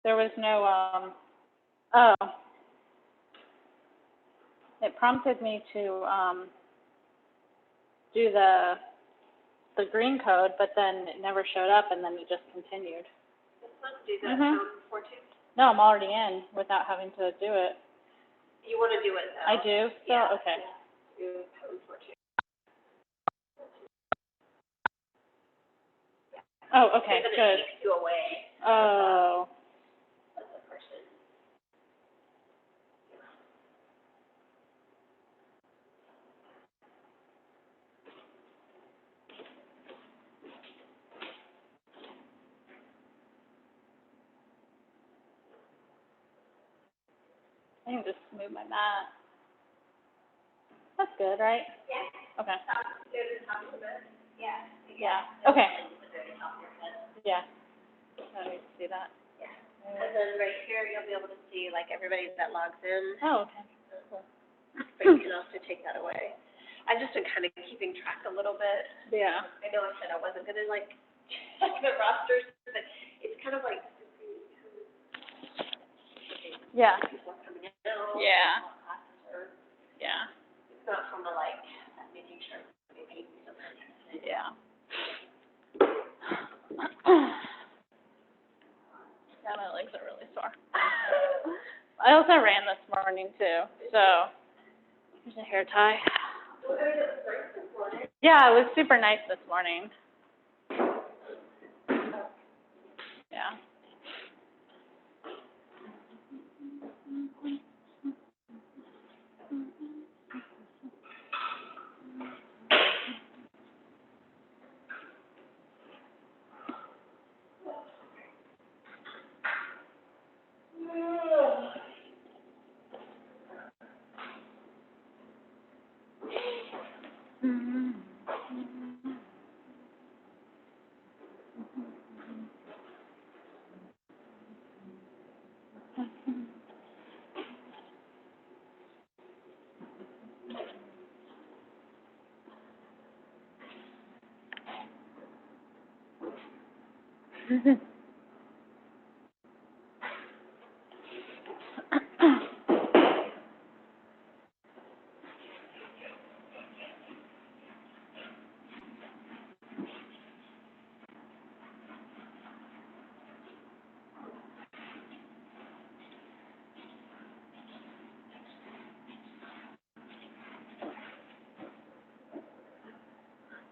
There was no, oh, it prompted me to do the green code, but then it never showed up, and then it just continued. Let's do that code 14. No, I'm already in without having to do it. You want to do it though? I do? So, yeah. okay. Do code 14. Oh, okay, Because good. it takes you away. Oh. That's a person. I can just move my mat. That's good, right? Yeah. Okay. Go to the top of it. Yeah. Yeah. Okay. Yeah. I need to see that. Yeah. And then right here, you'll be able to see like everybody that logs in. Oh, okay. Cool. But you can also take that away. I've just been kind of keeping track a little bit. Yeah. I know I said I wasn't gonna like check the rosters, but it's kind of like Yeah. people are coming in. Yeah. Classes are, Yeah. it's not from the like making sure they pay me something. Yeah. Yeah, my legs are really sore. I also ran this morning too, so here's a hair tie. Yeah, it was super nice this morning. Yeah.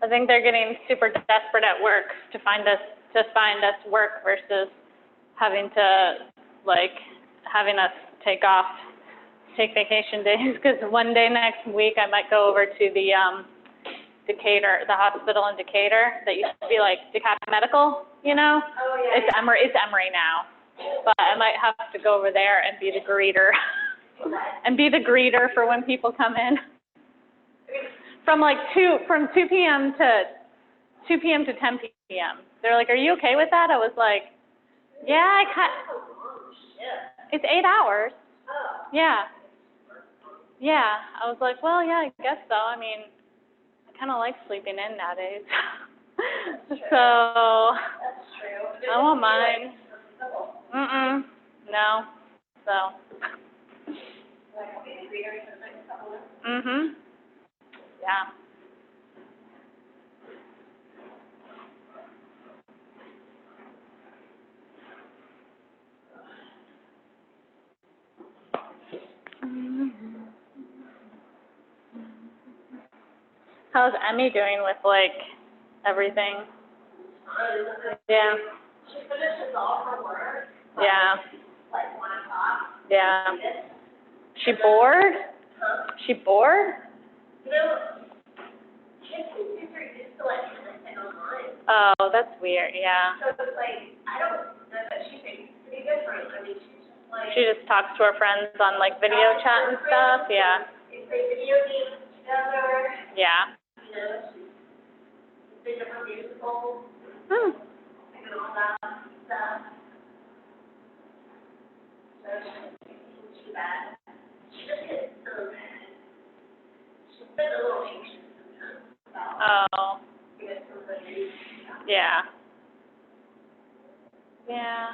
I think they're getting super desperate at work to find us work versus having to having us take vacation days. Because one day next week I might go over to the Decatur, the hospital in Decatur that used to be like DeKalb Medical, you know? Oh, yeah. It's Emory now, but I might have to go over there and be the greeter, and be the greeter for when people come in. From 2 p.m. to 10 p.m. They're like, "Are you okay with that?" I was like, "Yeah, it's 8 hours." Yeah. Yeah. I was like, "Well, yeah, I guess so. I mean, I kind of like sleeping in nowadays." So I won't mind. No. So. Yeah. How's Emmy doing with everything? Yeah. She finishes all her work. Yeah. Like 1 o'clock. Yeah. She bored? Huh? She bored? You know, kids are super used to like anything online. Oh, that's weird. Yeah. So it's like, I don't know that she's pretty different. I mean, she's just like. She just talks to her friends on video chat and stuff. Yeah. They play video games together. Yeah. You know, she's been to her musical. Hmm. And all that stuff. So she's too bad. She just gets she's been a little anxious sometimes. Oh. Yeah. Yeah.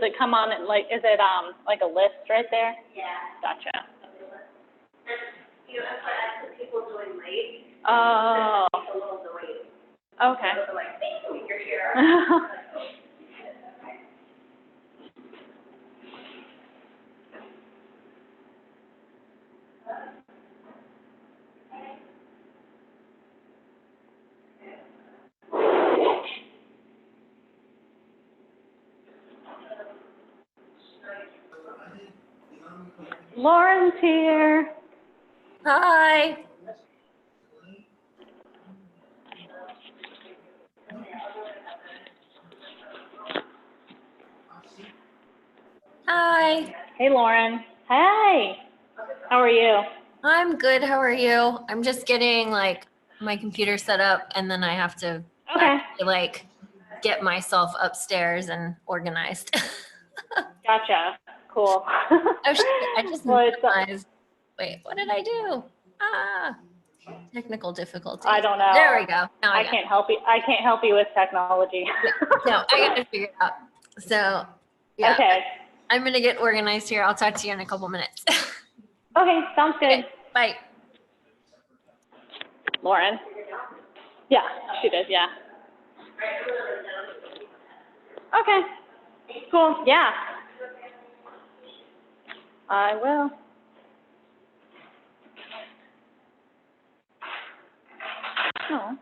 it come on, like, is it, like a list right there? Yeah. Gotcha. And, you know, that's what I put people join late. Oh, It's a little annoying. okay. So they're like, thank you, you're here. Lauren's here. Hi. Hi. Hey, Lauren. Hey. How are you? I'm good. How are you? I'm just getting like my computer set up and then I have to Okay. actually, like get myself upstairs and organized. Gotcha. Cool. Oh shit, I just Well, it's, minimized. Wait, what did I do? Ah, technical difficulties. I don't know. There we go. Now I I got it. can't help you. I can't help you with technology. No, I got it figured out. So yeah, Okay. I'm gonna get organized here. I'll talk to you in a couple minutes. Okay, sounds good. Okay, bye. Lauren? Yeah, she did, yeah. Okay, cool, yeah. I will. Oh.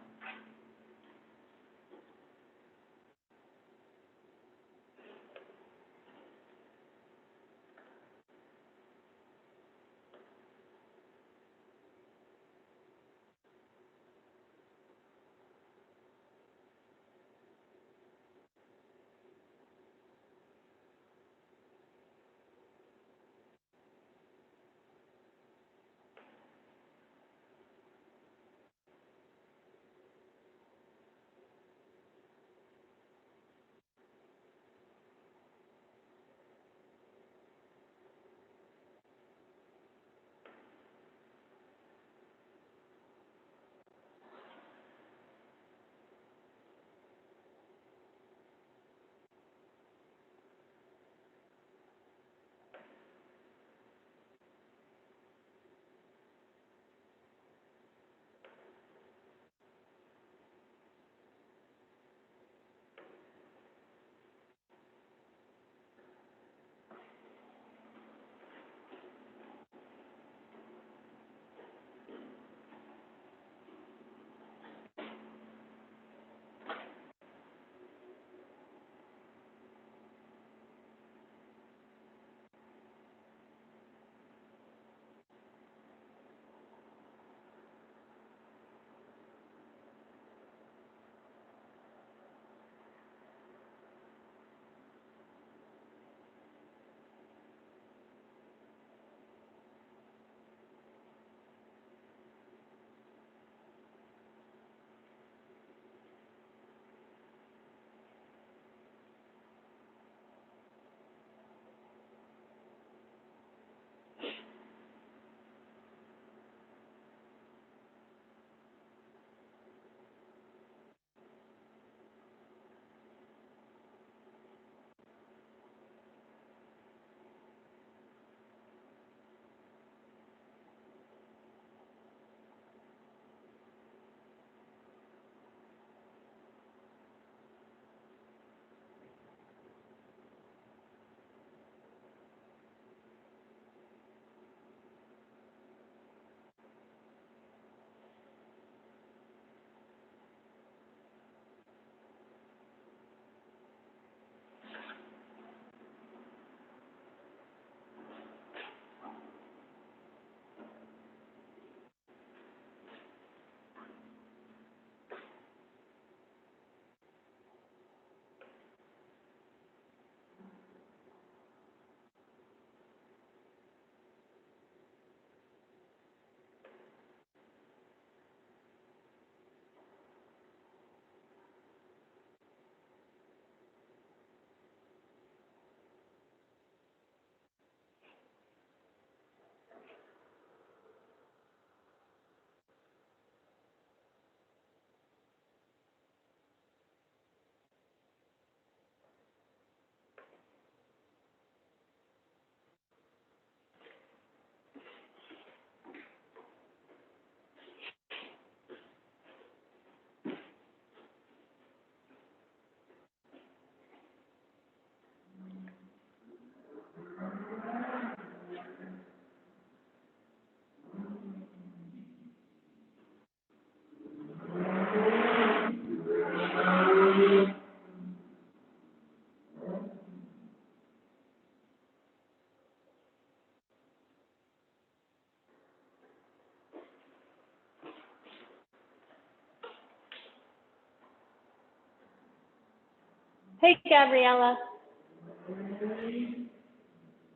Hey, Gabriella.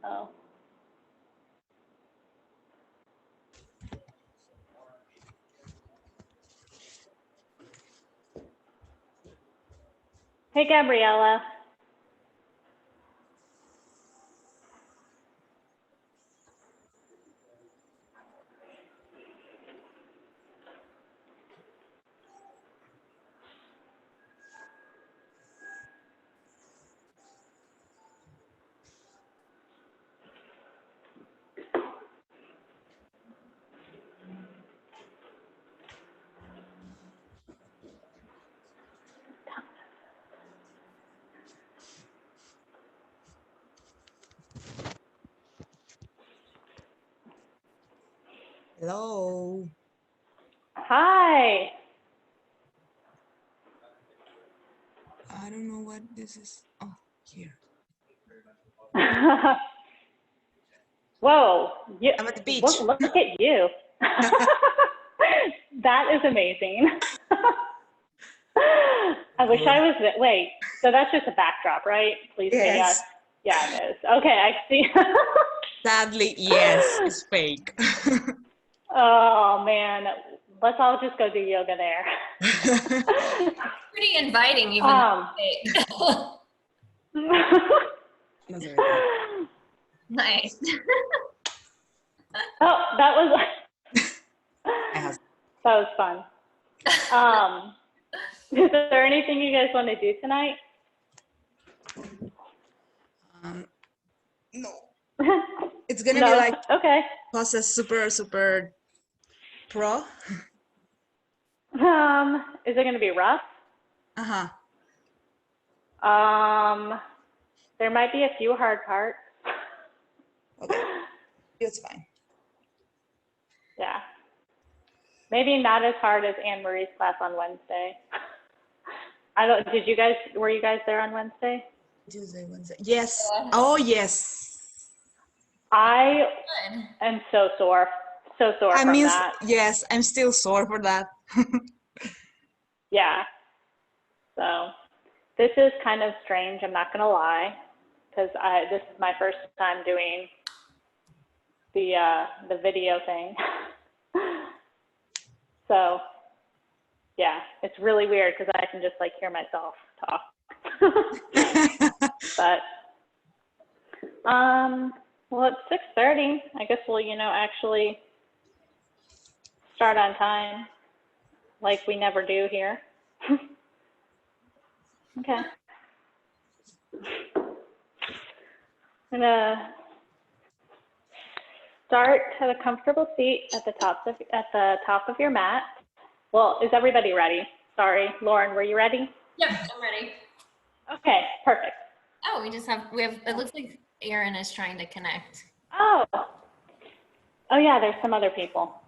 Oh. Hey, Gabriella. Hello. Hi. I don't know what this is. Oh, here. Whoa. You, I'm at the beach. look at you. That is amazing. I wish I was, wait, so that's just a backdrop, right? Please say yes. Yes. Yeah, it is. Okay, I see. Sadly, yes, it's fake. Oh, man. Let's all just go do yoga there. Pretty inviting, even though it's That's very fake. Nice. Oh, that was I have. that was fun. Is there anything you guys want to do tonight? No. It's gonna No? be like Okay. process super pro. Is it going to be rough? Uh-huh. There might be a few hard parts. Okay. It's fine. Yeah. Maybe not as hard as Anne Marie's class on Wednesday. Were you guys there on Wednesday? Tuesday, Wednesday. Yes. Oh, yes. I Good. am so sore from that. Yes, I'm still sore for that. Yeah. So this is kind of strange, I'm not going to lie, because this is my first time doing the video thing. So yeah, it's really weird because I can just like hear myself talk. But well, it's 6:30. I guess we'll actually start on time, like we never do here. Okay. I'm gonna start at a comfortable seat at the top of your mat. Well, is everybody ready? Sorry, Lauren, were you ready? Yep, I'm ready. Okay, perfect. Oh, we have, it looks like Aaron is trying to connect. Oh yeah, there's some other people.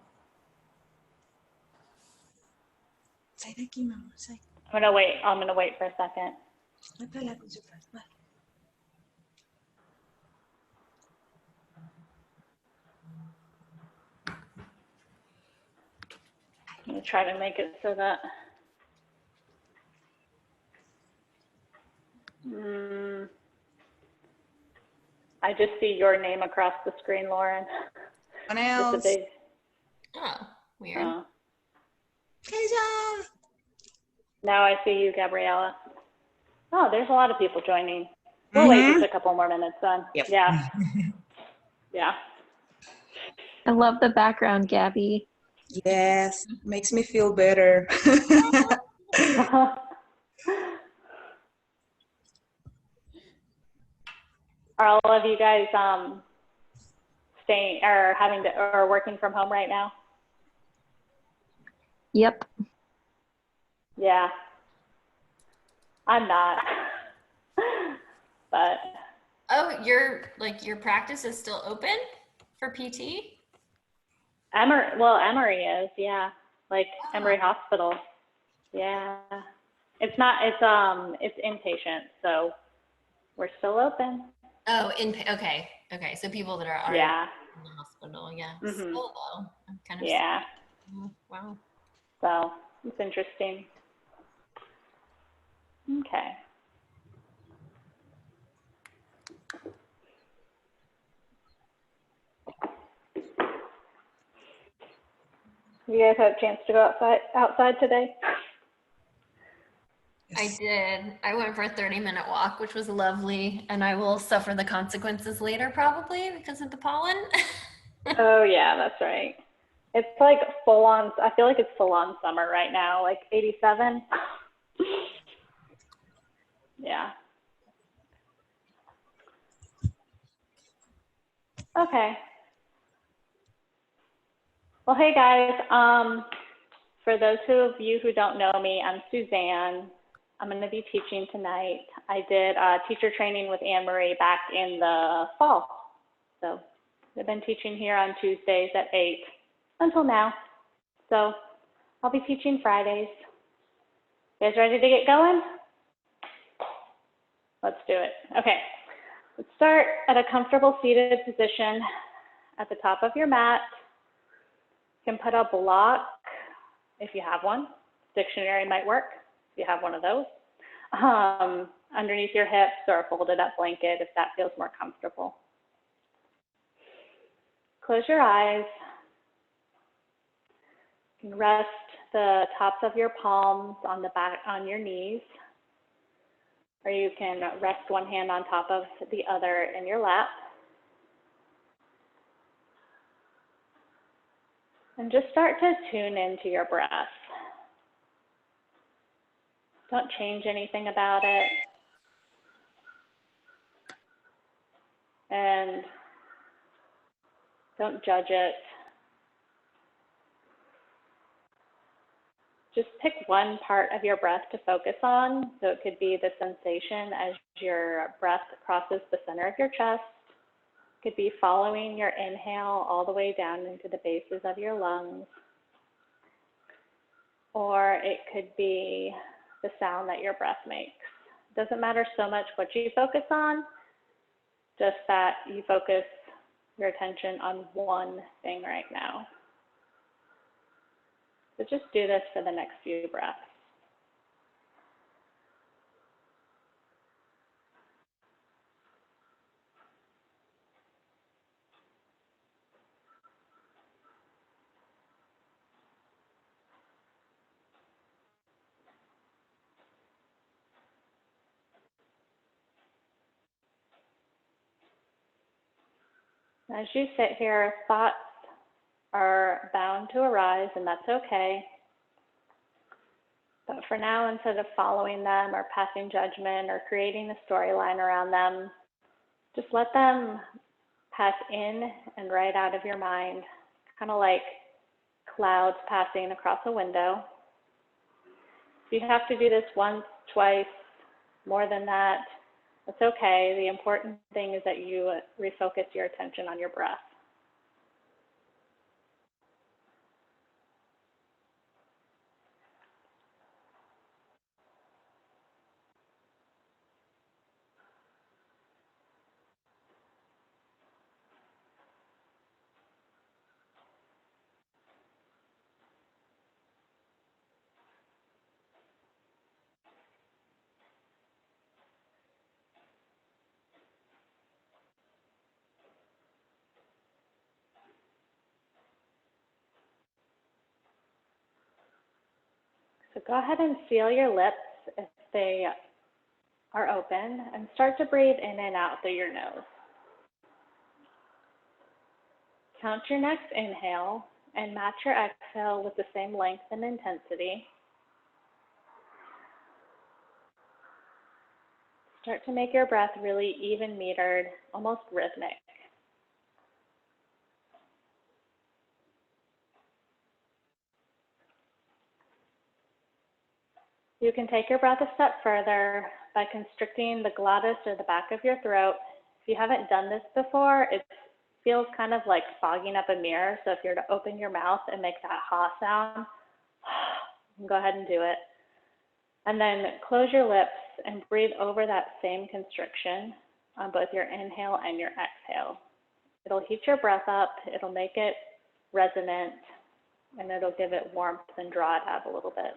Say thank you, Mama. Say. I'm gonna wait for a second. I'm gonna try to make it so that I just see your name across the screen, Lauren. What else? Just a big. Oh, weird. Hey, John. Now I see you, Gabriella. Oh, there's a lot of people joining. We'll wait just a couple more minutes then. Yep. Yeah. Yeah. I love the background, Gabby. Yes, makes me feel better. Are all of you guys staying or working from home right now? Yep. Yeah. I'm not. But Oh, your practice is still open for PT? Emory is, yeah. Like Emory Hospital. Yeah. It's inpatient, so we're still open. Oh, okay. So people that are already in the hospital, yeah. Mhm. Still though, I'm kind of Yeah. wow. So it's interesting. Okay. You guys had a chance to go outside today? I did. I went for a 30-minute walk, which was lovely, and I will suffer the consequences later probably because of the pollen. Oh yeah, that's right. It's like full on, I feel like it's full on summer right now, like 87. Yeah. Okay. Well, hey guys, for those of you who don't know me, I'm Suzanne. I'm going to be teaching tonight. I did teacher training with Anne Marie back in the fall. So I've been teaching here on Tuesdays at 8 until now. So I'll be teaching Fridays. You guys ready to get going? Let's do it. Okay. Let's start at a comfortable seated position at the top of your mat. You can put a block if you have one. Dictionary might work if you have one of those. Underneath your hips or a folded up blanket if that feels more comfortable. Close your eyes. You can rest the tops of your palms on the back, on your knees, or you can rest one hand on top of the other in your lap. And just start to tune into your breath. Don't change anything about it. And don't judge it. Just pick one part of your breath to focus on. So it could be the sensation as your breath crosses the center of your chest. It could be following your inhale all the way down into the bases of your lungs. Or it could be the sound that your breath makes. It doesn't matter so much what you focus on, just that you focus your attention on one thing right now. So just do this for the next few breaths. As you sit here, thoughts are bound to arise, and that's okay. But for now, instead of following them or passing judgment or creating a storyline around them, just let them pass in and right out of your mind, kind of like clouds passing across a window. If you have to do this once, twice, more than that, that's okay. The important thing is that you refocus your attention on your breath. So go ahead and seal your lips if they are open and start to breathe in and out through your nose. Count your next inhale and match your exhale with the same length and intensity. Start to make your breath really even metered, almost rhythmic. You can take your breath a step further by constricting the glottis or the back of your throat. If you haven't done this before, it feels kind of like fogging up a mirror. So if you're to open your mouth and make that ha sound, go ahead and do it. And then close your lips and breathe over that same constriction on both your inhale and your exhale. It'll heat your breath up, it'll make it resonant, and it'll give it warmth and draw it out a little bit.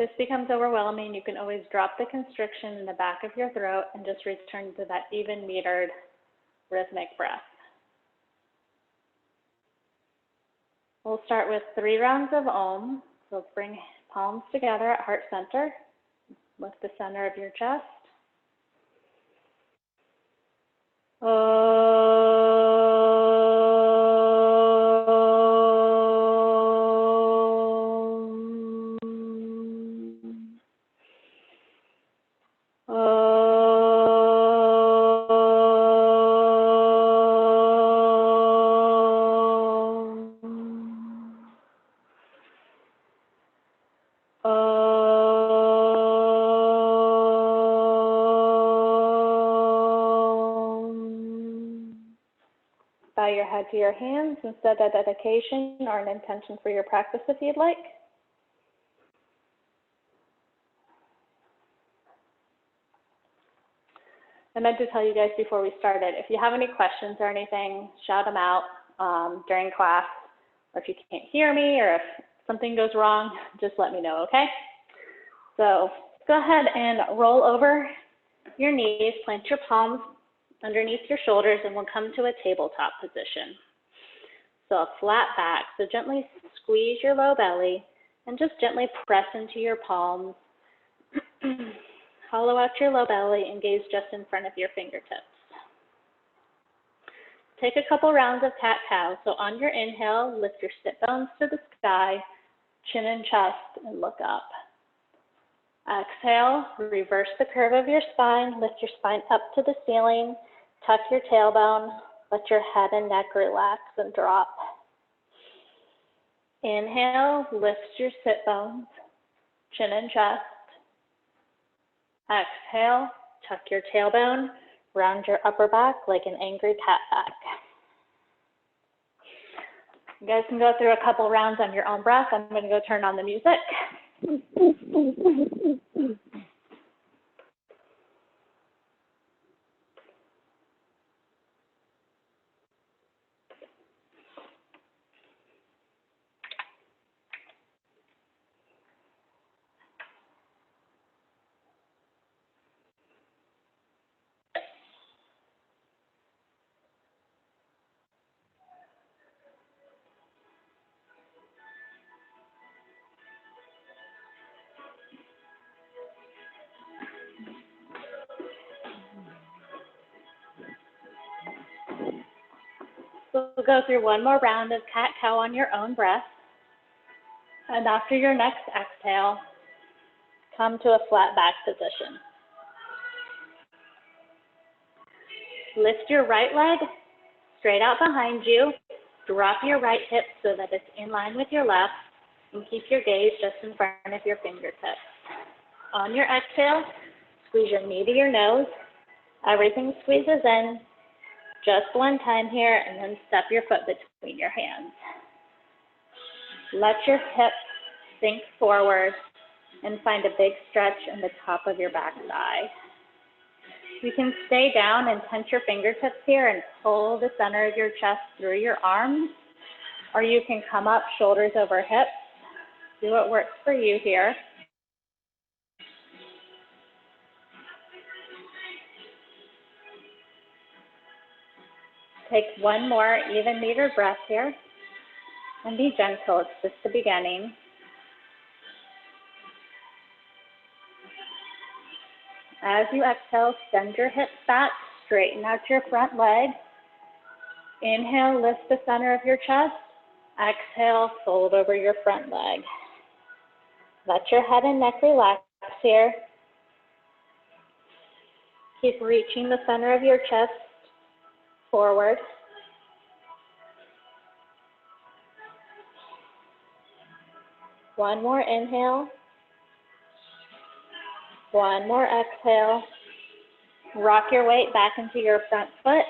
this becomes overwhelming, you can always drop the constriction in the back of your throat and just return to that even metered rhythmic breath. We'll start with 3 rounds of Om. So let's bring palms together at heart center. Lift the center of your chest. Bow your head to your hands and set a dedication or an intention for your practice if you'd like. I meant to tell you guys before we started, if you have any questions or anything, shout them out during class. Or if you can't hear me or if something goes wrong, just let me know, okay? So go ahead and roll over your knees, plant your palms underneath your shoulders, and we'll come to a tabletop position. So a flat back, so gently squeeze your low belly and just gently press into your palms. Hollow out your low belly and gaze just in front of your fingertips. Take a couple rounds of cat-cow. So on your inhale, lift your sit bones to the sky, chin and chest, and look up. Exhale, reverse the curve of your spine, lift your spine up to the ceiling, tuck your tailbone, let your head and neck relax and drop. Inhale, lift your sit bones, chin and chest. Exhale, tuck your tailbone, round your upper back like an angry cat back. You guys can go through a couple rounds on your own breath. I'm going to go turn on the music. We'll go through one more round of cat-cow on your own breath. And after your next exhale, come to a flat back position. Lift your right leg straight out behind you. Drop your right hip so that it's in line with your left. And keep your gaze just in front of your fingertips. On your exhale, squeeze your knee to your nose. Everything squeezes in. Just one time here, and then step your foot between your hands. Let your hips sink forward and find a big stretch in the top of your back thigh. You can stay down and tense your fingertips here and pull the center of your chest through your arms, or you can come up shoulders over hips. Do what works for you here. Take one more even metered breath here and be gentle. It's just the beginning. As you exhale, send your hips back, straighten out your front leg. Inhale, lift the center of your chest. Exhale, fold over your front leg. Let your head and neck relax here. Keep reaching the center of your chest forward. One more inhale. One more exhale. Rock your weight back into your front foot.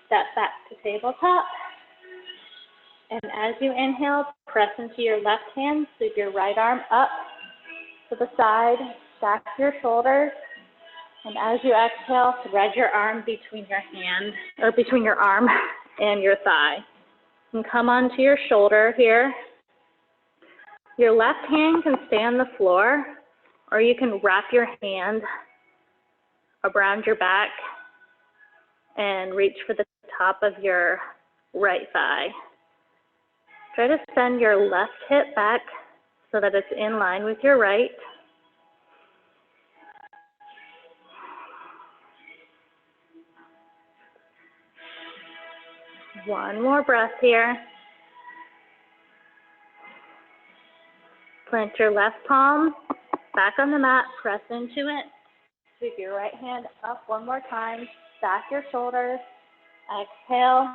Step back to tabletop. And as you inhale, press into your left hand, sweep your right arm up to the side, stack your shoulders. And as you exhale, thread your arm between your hand, or between your arm and your thigh. And come onto your shoulder here. Your left hand can stay on the floor, Or you can wrap your hand around your back and reach for the top of your right thigh. Try to send your left hip back so that it's in line with your right. One more breath here. Plant your left palm back on the mat, press into it. Sweep your right hand up one more time, stack your shoulders. Exhale,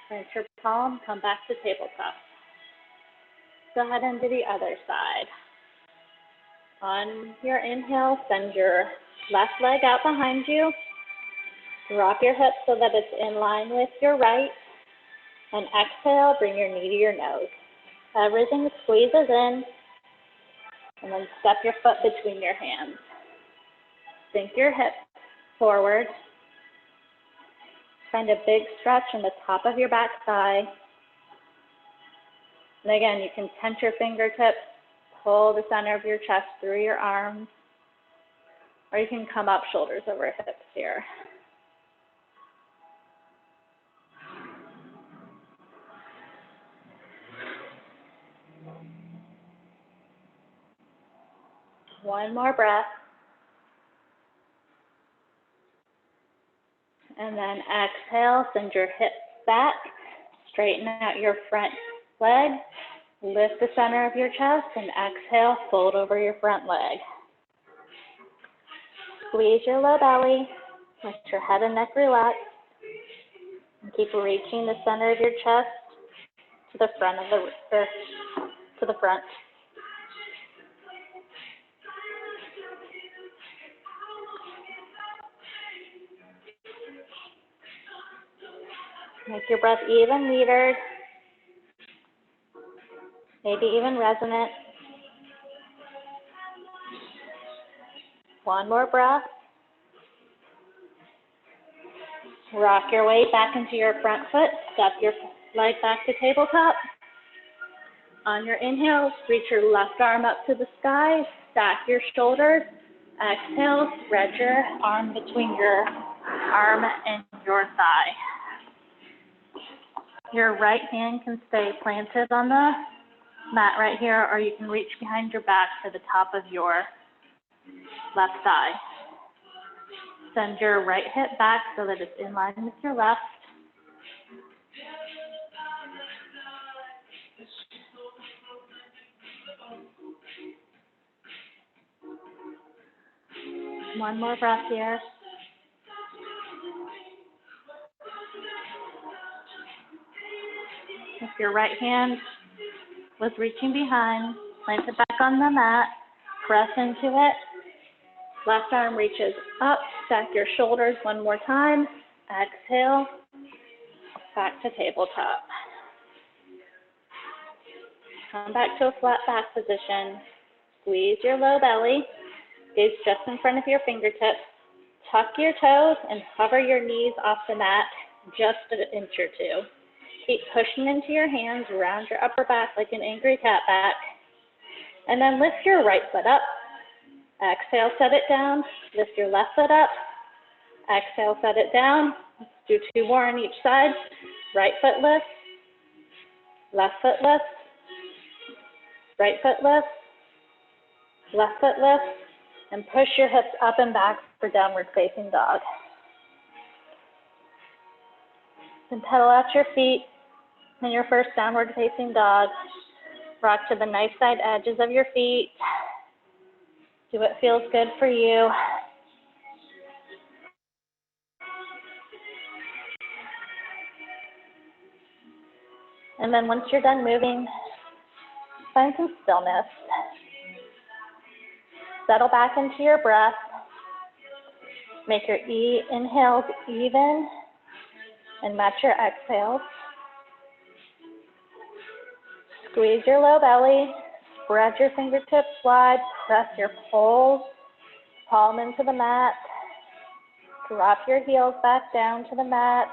plant your palm, come back to tabletop. Go ahead and do the other side. On your inhale, send your left leg out behind you. Drop your hips so that it's in line with your right. And exhale, bring your knee to your nose. Everything squeezes in. And then step your foot between your hands. Sink your hips forward. Find a big stretch in the top of your back thigh. And again, you can tense your fingertips, pull the center of your chest through your arms, or you can come up shoulders over hips here. One more breath. And then exhale, send your hips back, straighten out your front leg, lift the center of your chest, and exhale, fold over your front leg. Squeeze your low belly, let your head and neck relax, and keep reaching the center of your chest to the front of to the front. Make your breath even metered, maybe even resonant. One more breath. Rock your weight back into your front foot. Step your leg back to tabletop. On your inhale, reach your left arm up to the sky. Stack your shoulders. Exhale, spread your arm between your arm and your thigh. Your right hand can stay planted on the mat right here, or you can reach behind your back to the top of your left thigh. Send your right hip back so that it's in line with your left. One more breath here. If your right hand was reaching behind, plant it back on the mat, press into it. Left arm reaches up, stack your shoulders one more time. Exhale, back to tabletop. Come back to a flat back position. Squeeze your low belly. Gaze just in front of your fingertips. Tuck your toes and hover your knees off the mat just an inch or two. Keep pushing into your hands around your upper back like an angry cat back. And then lift your right foot up. Exhale, set it down. Lift your left foot up. Exhale, set it down. Let's do two more on each side. Right foot lifts. Left foot lifts. Right foot lifts. Left foot lifts. And push your hips up and back for downward facing dog. Then pedal out your feet in your first downward facing dog. Rock to the nice side edges of your feet. Do what feels good for you. And then once you're done moving, find some stillness. Settle back into your breath. Make your inhales even and match your exhales. Squeeze your low belly. Spread your fingertips wide. Press your palm into the mat. Drop your heels back down to the mat.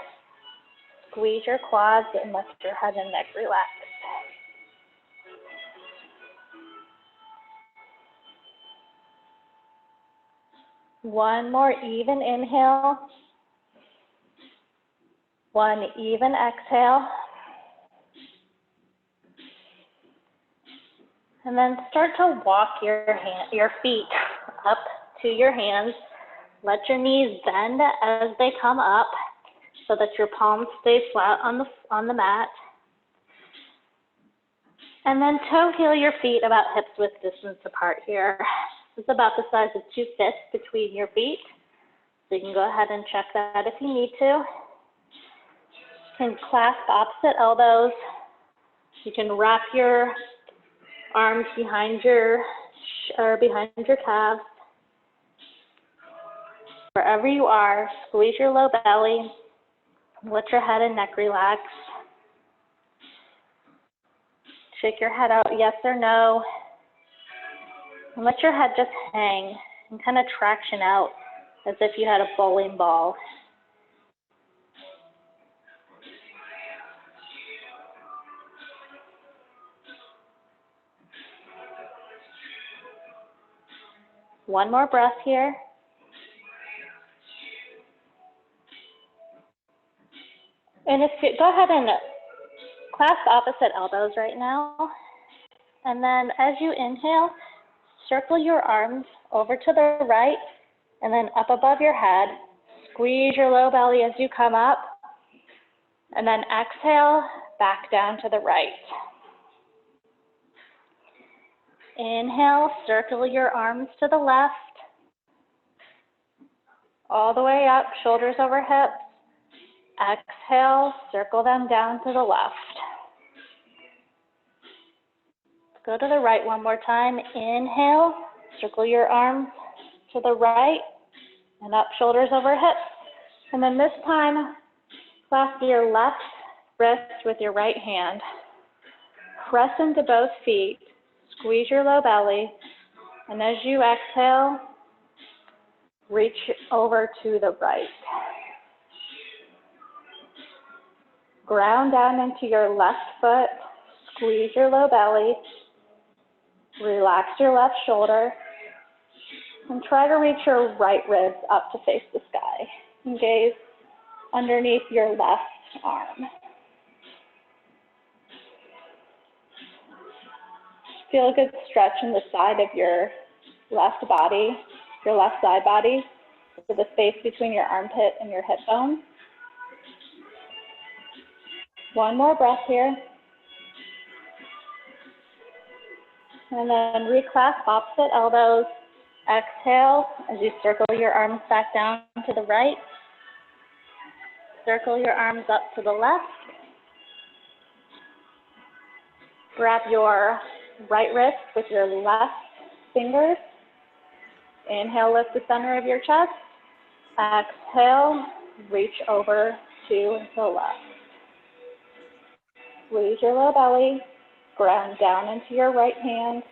Squeeze your quads and let your head and neck relax. One more even inhale. One even exhale. And then start to walk your feet up to your hands. Let your knees bend as they come up so that your palms stay flat on the mat. And then toe heel your feet about hips width distance apart here. It's about the size of 2 fists between your feet. So you can go ahead and check that if you need to. You can clasp opposite elbows. You can wrap your arms behind your calves. Wherever you are, squeeze your low belly. Let your head and neck relax. Shake your head out, yes or no. And let your head just hang and kind of traction out as if you had a bowling ball. One more breath here. And go ahead and clasp opposite elbows right now. And then as you inhale, circle your arms over to the right and then up above your head. Squeeze your low belly as you come up. And then exhale, back down to the right. Inhale, circle your arms to the left. All the way up, shoulders over hips. Exhale, circle them down to the left. Go to the right one more time. Inhale, circle your arms to the right and up, shoulders over hips. And then this time, clasp your left wrist with your right hand. Press into both feet. Squeeze your low belly. And as you exhale, reach over to the right. Ground down into your left foot. Squeeze your low belly. Relax your left shoulder. And try to reach your right ribs up to face the sky. And gaze underneath your left arm. Feel a good stretch in the side of your left body, your left side body, to the space between your armpit and your hip bone. One more breath here. And then reclasp opposite elbows. Exhale as you circle your arms back down to the right. Circle your arms up to the left. Grab your right wrist with your left fingers. Inhale, lift the center of your chest. Exhale, reach over to the left. Squeeze your low belly. Ground down into your right hand,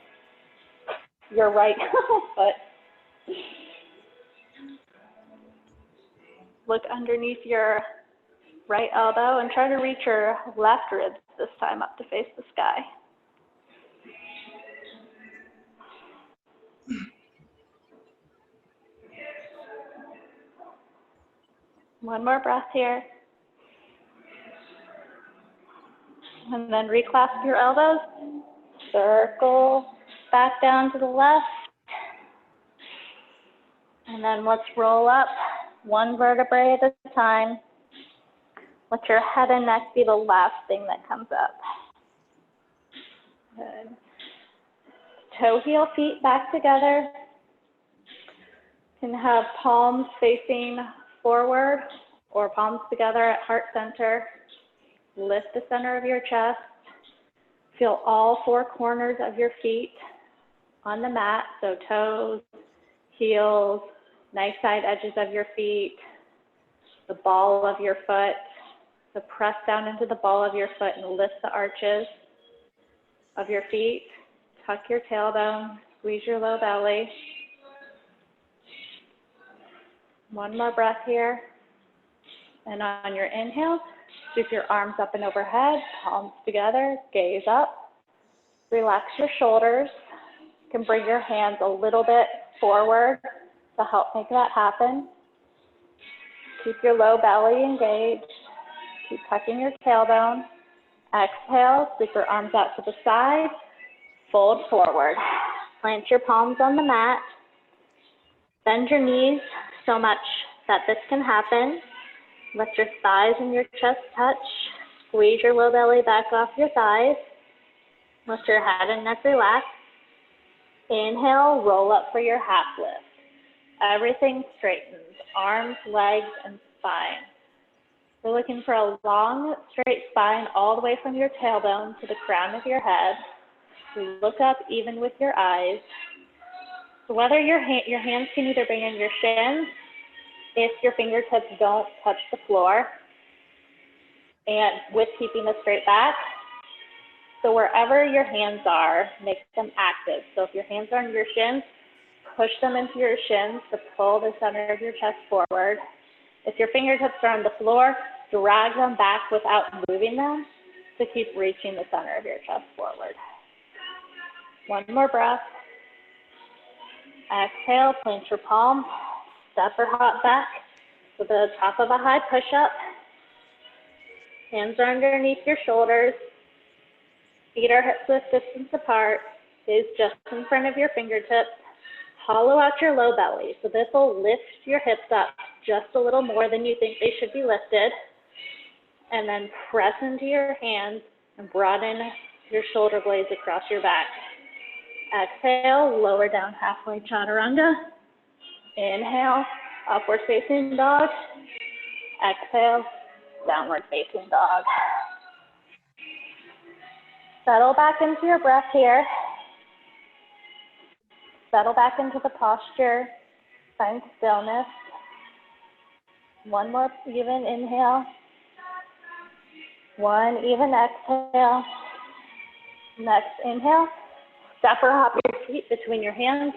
your right foot. Look underneath your right elbow and try to reach your left ribs this time up to face the sky. One more breath here. And then reclasp your elbows. Circle back down to the left. And then let's roll up one vertebrae at a time. Let your head and neck be the last thing that comes up. Good. Toe heel feet back together. You can have palms facing forward or palms together at heart center. Lift the center of your chest. Feel all 4 corners of your feet on the mat, so toes, heels, nice side edges of your feet, the ball of your foot. So press down into the ball of your foot and lift the arches of your feet. Tuck your tailbone, squeeze your low belly. One more breath here. And on your inhale, sweep your arms up and overhead, palms together, gaze up. Relax your shoulders. You can bring your hands a little bit forward To help make that happen, keep your low belly engaged. Keep tucking your tailbone. Exhale, sweep your arms out to the side. Fold forward. Plant your palms on the mat. Bend your knees so much that this can happen. Let your thighs and your chest touch. Squeeze your low belly back off your thighs. Let your head and neck relax. Inhale, roll up for your half lift. Everything straightens, arms, legs, and spine. We're looking for a long, straight spine all the way from your tailbone to the crown of your head. Look up even with your eyes. So whether your hands can either bring in your shins, if your fingertips don't touch the floor, and with keeping a straight back. So wherever your hands are, make them active. So if your hands are on your shins, push them into your shins to pull the center of your chest forward. If your fingertips are on the floor, drag them back without moving them to keep reaching the center of your chest forward. One more breath. Exhale, plant your palm, step or hop back to the top of a high push-up. Hands are underneath your shoulders. Feet are hip-width distance apart. Gaze just in front of your fingertips. Hollow out your low belly. So this will lift your hips up just a little more than you think they should be lifted. And then press into your hands and broaden your shoulder blades across your back. Exhale, lower down halfway chaturanga. Inhale, upward facing dog. Exhale, downward facing dog. Settle back into your breath here. Settle back into the posture. Find stillness. One more even inhale. One even exhale. Next inhale. Step or hop your feet between your hands,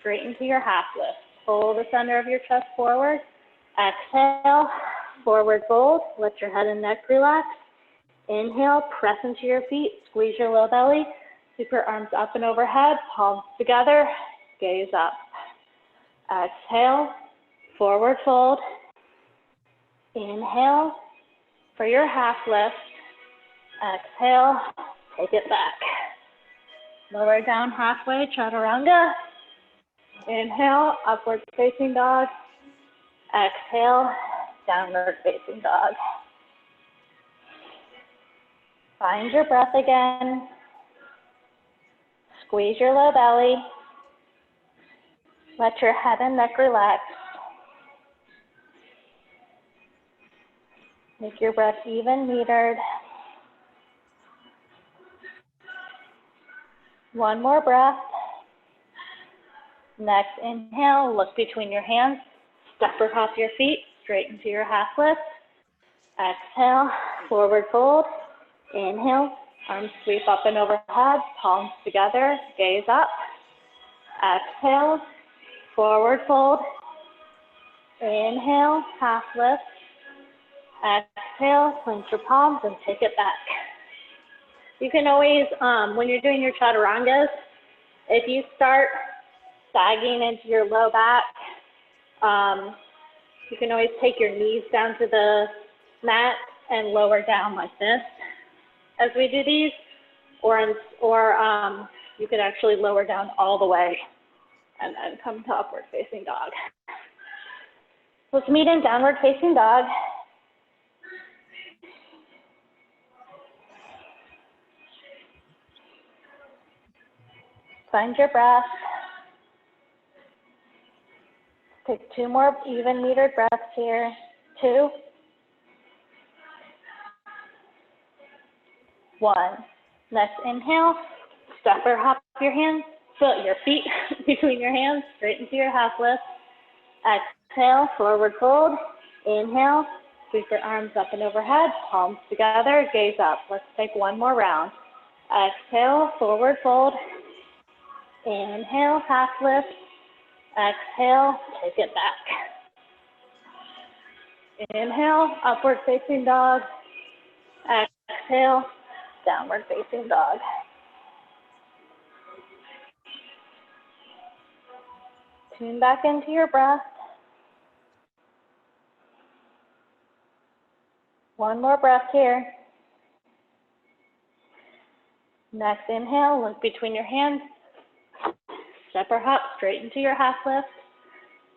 straight into your half lift. Pull the center of your chest forward. Exhale, forward fold. Let your head and neck relax. Inhale, press into your feet, squeeze your low belly. Keep your arms up and overhead, palms together, gaze up. Exhale, forward fold. Inhale for your half lift. Exhale, take it back. Lower down halfway, chaturanga. Inhale, upward facing dog. Exhale, downward facing dog. Find your breath again. Squeeze your low belly. Let your head and neck relax. Make your breath even, metered. One more breath. Next inhale, look between your hands. Step or hop your feet straight into your half lift. Exhale, forward fold. Inhale, arms sweep up and overhead, palms together, gaze up. Exhale, forward fold. Inhale, half lift. Exhale, clench your palms and take it back. You can always, when you're doing your chaturangas, if you start sagging into your low back, you can always take your knees down to the mat and lower down like this as we do these, or you could actually lower down all the way and then come to upward facing dog. Let's meet in downward facing dog. Find your breath. Take two more even metered breaths here. 2, 1. Next inhale, step or hop your hands, foot your feet between your hands, straight into your half lift. Exhale, forward fold. Inhale, sweep your arms up and overhead, palms together, gaze up. Let's take one more round. Exhale, forward fold. Inhale, half lift. Exhale, take it back. Inhale, upward facing dog. Exhale, downward facing dog. Tune back into your breath. One more breath here. Next inhale, look between your hands. Step or hop straight into your half lift.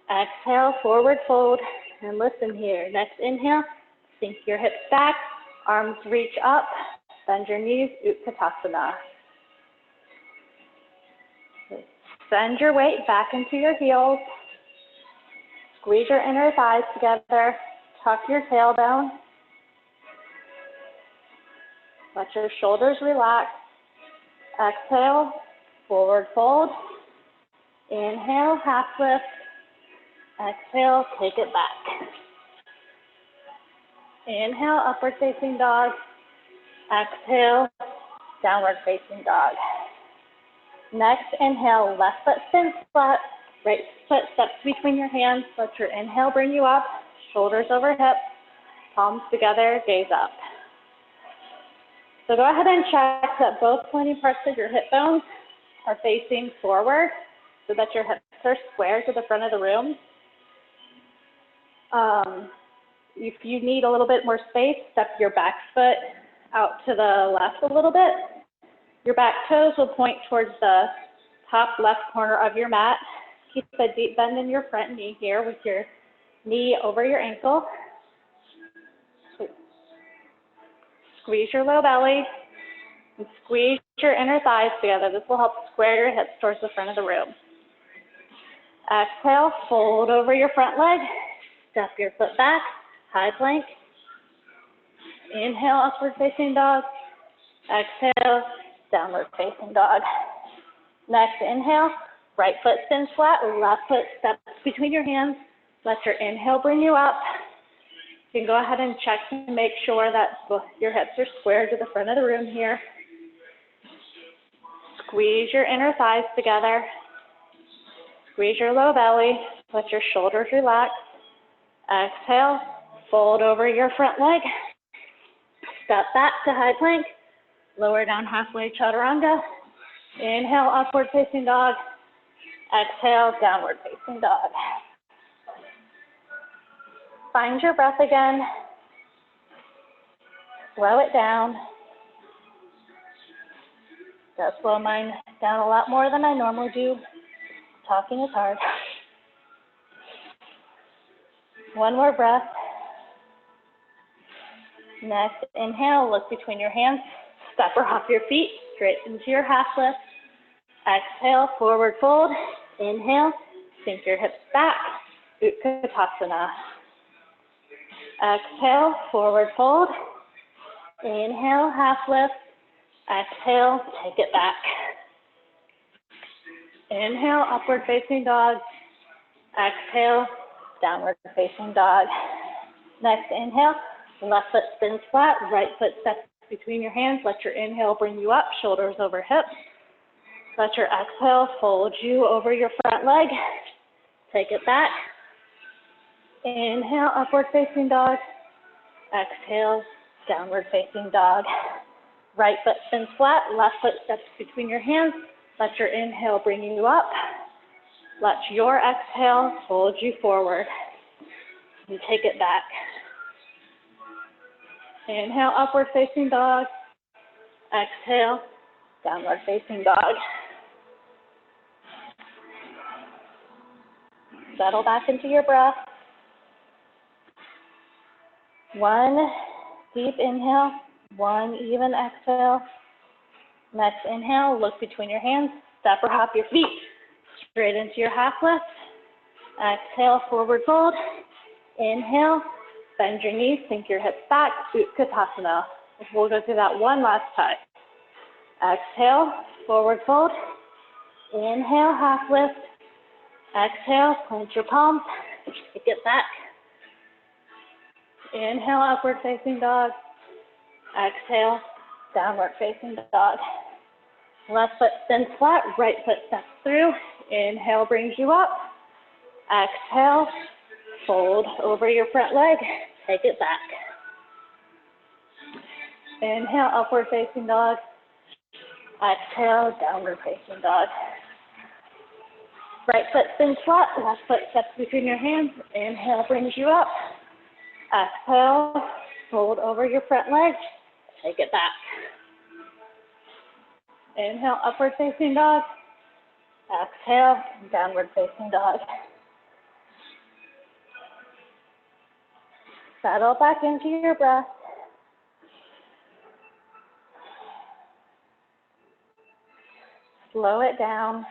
Exhale, forward fold, and listen here. Next inhale, sink your hips back, arms reach up, bend your knees, Utkatasana. Send your weight back into your heels. Squeeze your inner thighs together, tuck your tailbone. Let your shoulders relax. Exhale, forward fold. Inhale, half lift. Exhale, take it back. Inhale, upward facing dog. Exhale, downward facing dog. Next, inhale, left foot spins flat. Right foot steps between your hands. Let your inhale bring you up. Shoulders over hips. Palms together, gaze up. So go ahead and check that both pointy parts of your hip bones are facing forward so that your hips are square to the front of the room. If you need a little bit more space, step your back foot out to the left a little bit. Your back toes will point towards the top left corner of your mat. Keep a deep bend in your front knee here with your knee over your ankle. Squeeze your low belly and squeeze your inner thighs together. This will help square your hips towards the front of the room. Exhale, fold over your front leg. Step your foot back, high plank. Inhale, upward facing dog. Exhale, downward facing dog. Next, inhale, right foot spins flat, left foot steps between your hands. Let your inhale bring you up. You can go ahead and check to make sure that your hips are square to the front of the room here. Squeeze your inner thighs together. Squeeze your low belly. Let your shoulders relax. Exhale, fold over your front leg. Step back to high plank. Lower down halfway, chaturanga. Inhale, upward facing dog. Exhale, downward facing dog. Find your breath again. Slow it down. Gotta slow mine down a lot more than I normally do. Talking is hard. One more breath. Next, inhale, look between your hands. Step or hop your feet straight into your half lift. Exhale, forward fold. Inhale, sink your hips back. Utkatasana. Exhale, forward fold. Inhale, half lift. Exhale, take it back. Inhale, upward facing dog. Exhale, downward facing dog. Next, inhale, left foot spins flat, right foot steps between your hands. Let your inhale bring you up, shoulders over hips. Let your exhale fold you over your front leg. Take it back. Inhale, upward facing dog. Exhale, downward facing dog. Right foot spins flat, left foot steps between your hands. Let your inhale bring you up. Let your exhale fold you forward. And take it back. Inhale, upward facing dog. Exhale, downward facing dog. Settle back into your breath. One deep inhale, one even exhale. Next inhale, look between your hands, step or hop your feet straight into your half lift. Exhale, forward fold. Inhale, bend your knees, sink your hips back, Utkatasana. We'll go through that one last time. Exhale, forward fold. Inhale, half lift. Exhale, plant your palms, take it back. Inhale, upward facing dog. Exhale, downward facing dog. Left foot spins flat, right foot steps through. Inhale brings you up. Exhale, fold over your front leg, take it back. Inhale, upward facing dog. Exhale, downward facing dog. Right foot spins flat, left foot steps between your hands. Inhale brings you up. Exhale, fold over your front leg. Take it back. Inhale, upward facing dog. Exhale, downward facing dog. Settle back into your breath. Slow it down.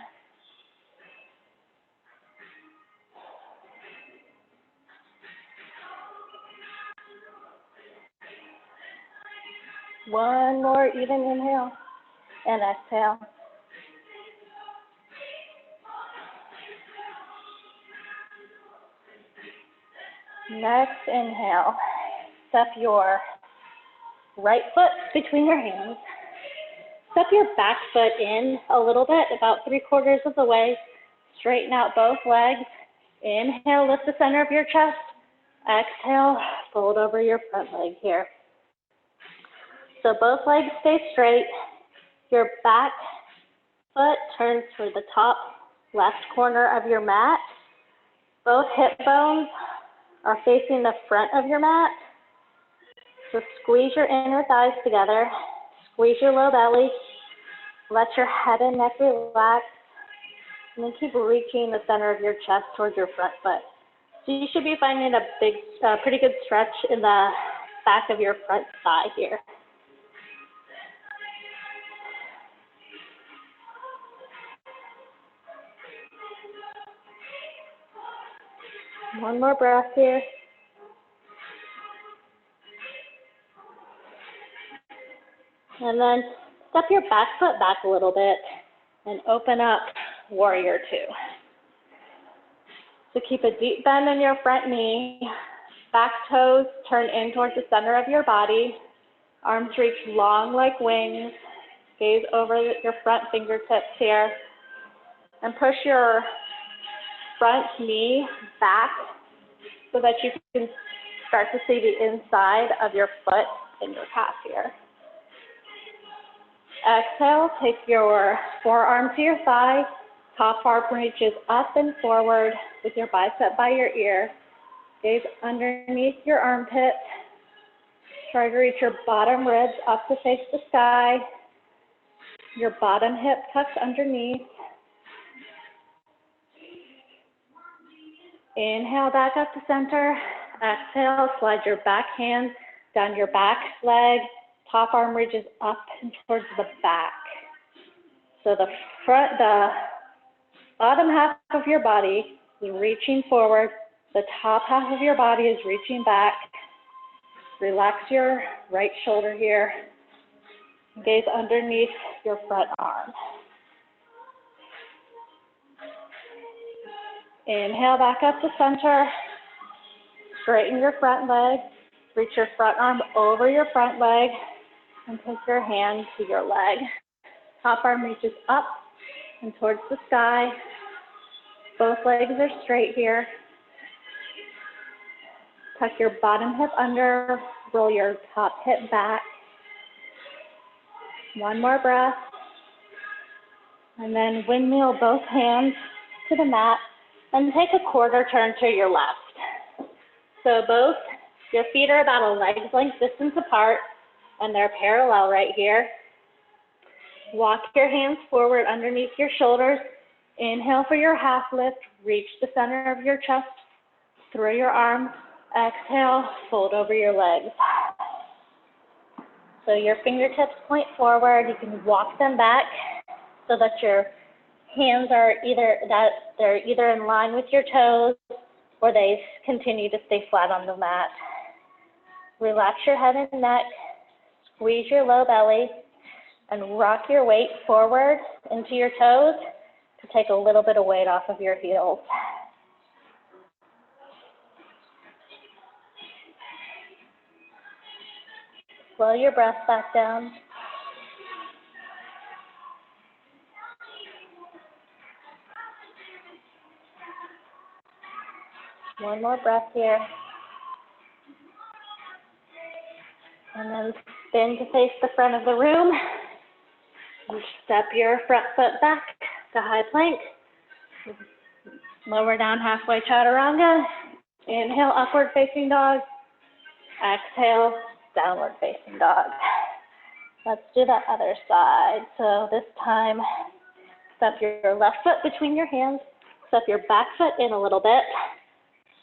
One more even inhale and exhale. Next inhale, step your right foot between your hands. Step your back foot in a little bit, about 3/4 of the way. Straighten out both legs. Inhale, lift the center of your chest. Exhale, fold over your front leg here. So both legs stay straight. Your back foot turns toward the top left corner of your mat. Both hip bones are facing the front of your mat. So squeeze your inner thighs together. Squeeze your low belly. Let your head and neck relax. And then keep reaching the center of your chest towards your front foot. So you should be finding a pretty good stretch in the back of your front thigh here. One more breath here. And then step your back foot back a little bit and open up warrior two. So keep a deep bend in your front knee. Back toes turn in towards the center of your body. Arms reach long like wings. Gaze over your front fingertips here. And push your front knee back so that you can start to see the inside of your foot and your calf here. Exhale, take your forearm to your thigh. Top arm reaches up and forward with your bicep by your ear. Gaze underneath your armpit. Try to reach your bottom ribs up to face the sky. Your bottom hip tucks underneath. Inhale back up to center. Exhale, slide your back hand down your back leg. Top arm reaches up and towards the back. So the bottom half of your body is reaching forward. The top half of your body is reaching back. Relax your right shoulder here. Gaze underneath your front arm. Inhale back up to center. Straighten your front leg. Reach your front arm over your front leg and take your hand to your leg. Top arm reaches up and towards the sky. Both legs are straight here. Tuck your bottom hip under, roll your top hip back. One more breath. And then windmill both hands to the mat and take a quarter turn to your left. So both your feet are about a leg's length distance apart and they're parallel right here. Walk your hands forward underneath your shoulders. Inhale for your half lift. Reach the center of your chest. Throw your arms. Exhale, fold over your legs. So your fingertips point forward. You can walk them back so that your hands are either in line with your toes or they continue to stay flat on the mat. Relax your head and neck. Squeeze your low belly and rock your weight forward into your toes to take a little bit of weight off of your heels. Slow your breath back down. One more breath here. And then spin to face the front of the room. And step your front foot back to high plank. Lower down halfway chaturanga. Inhale, upward facing dog. Exhale, downward facing dog. Let's do the other side. So this time, step your left foot between your hands. Step your back foot in a little bit.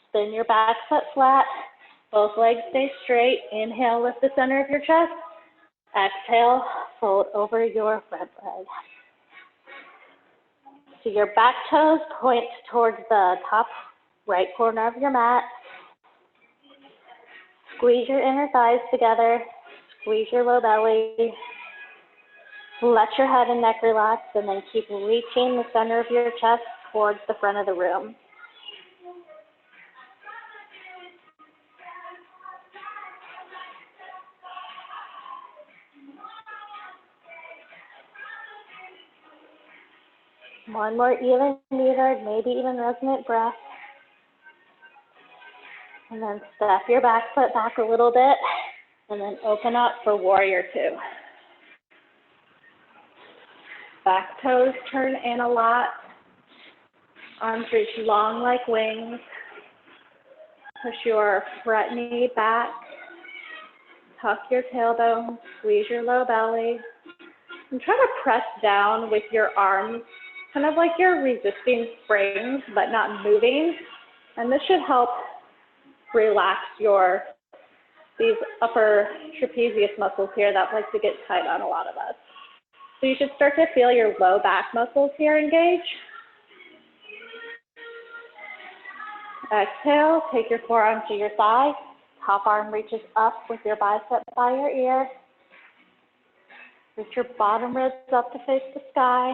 Spin your back foot flat. Both legs stay straight. Inhale, lift the center of your chest. Exhale, fold over your front leg. So your back toes point towards the top right corner of your mat. Squeeze your inner thighs together. Squeeze your low belly. Let your head and neck relax, and then keep reaching the center of your chest towards the front of the room. One more even metered, maybe even resonant breath. And then step your back foot back a little bit, and then open up for warrior two. Back toes turn in a lot. Arms reach long like wings. Push your front knee back. Tuck your tailbone, squeeze your low belly. And try to press down with your arms, kind of like you're resisting springs, but not moving. And this should help relax these upper trapezius muscles here that like to get tight on a lot of us. So you should start to feel your low back muscles here engage. Exhale, take your forearm to your thigh. Top arm reaches up with your bicep by your ear. Reach your bottom ribs up to face the sky.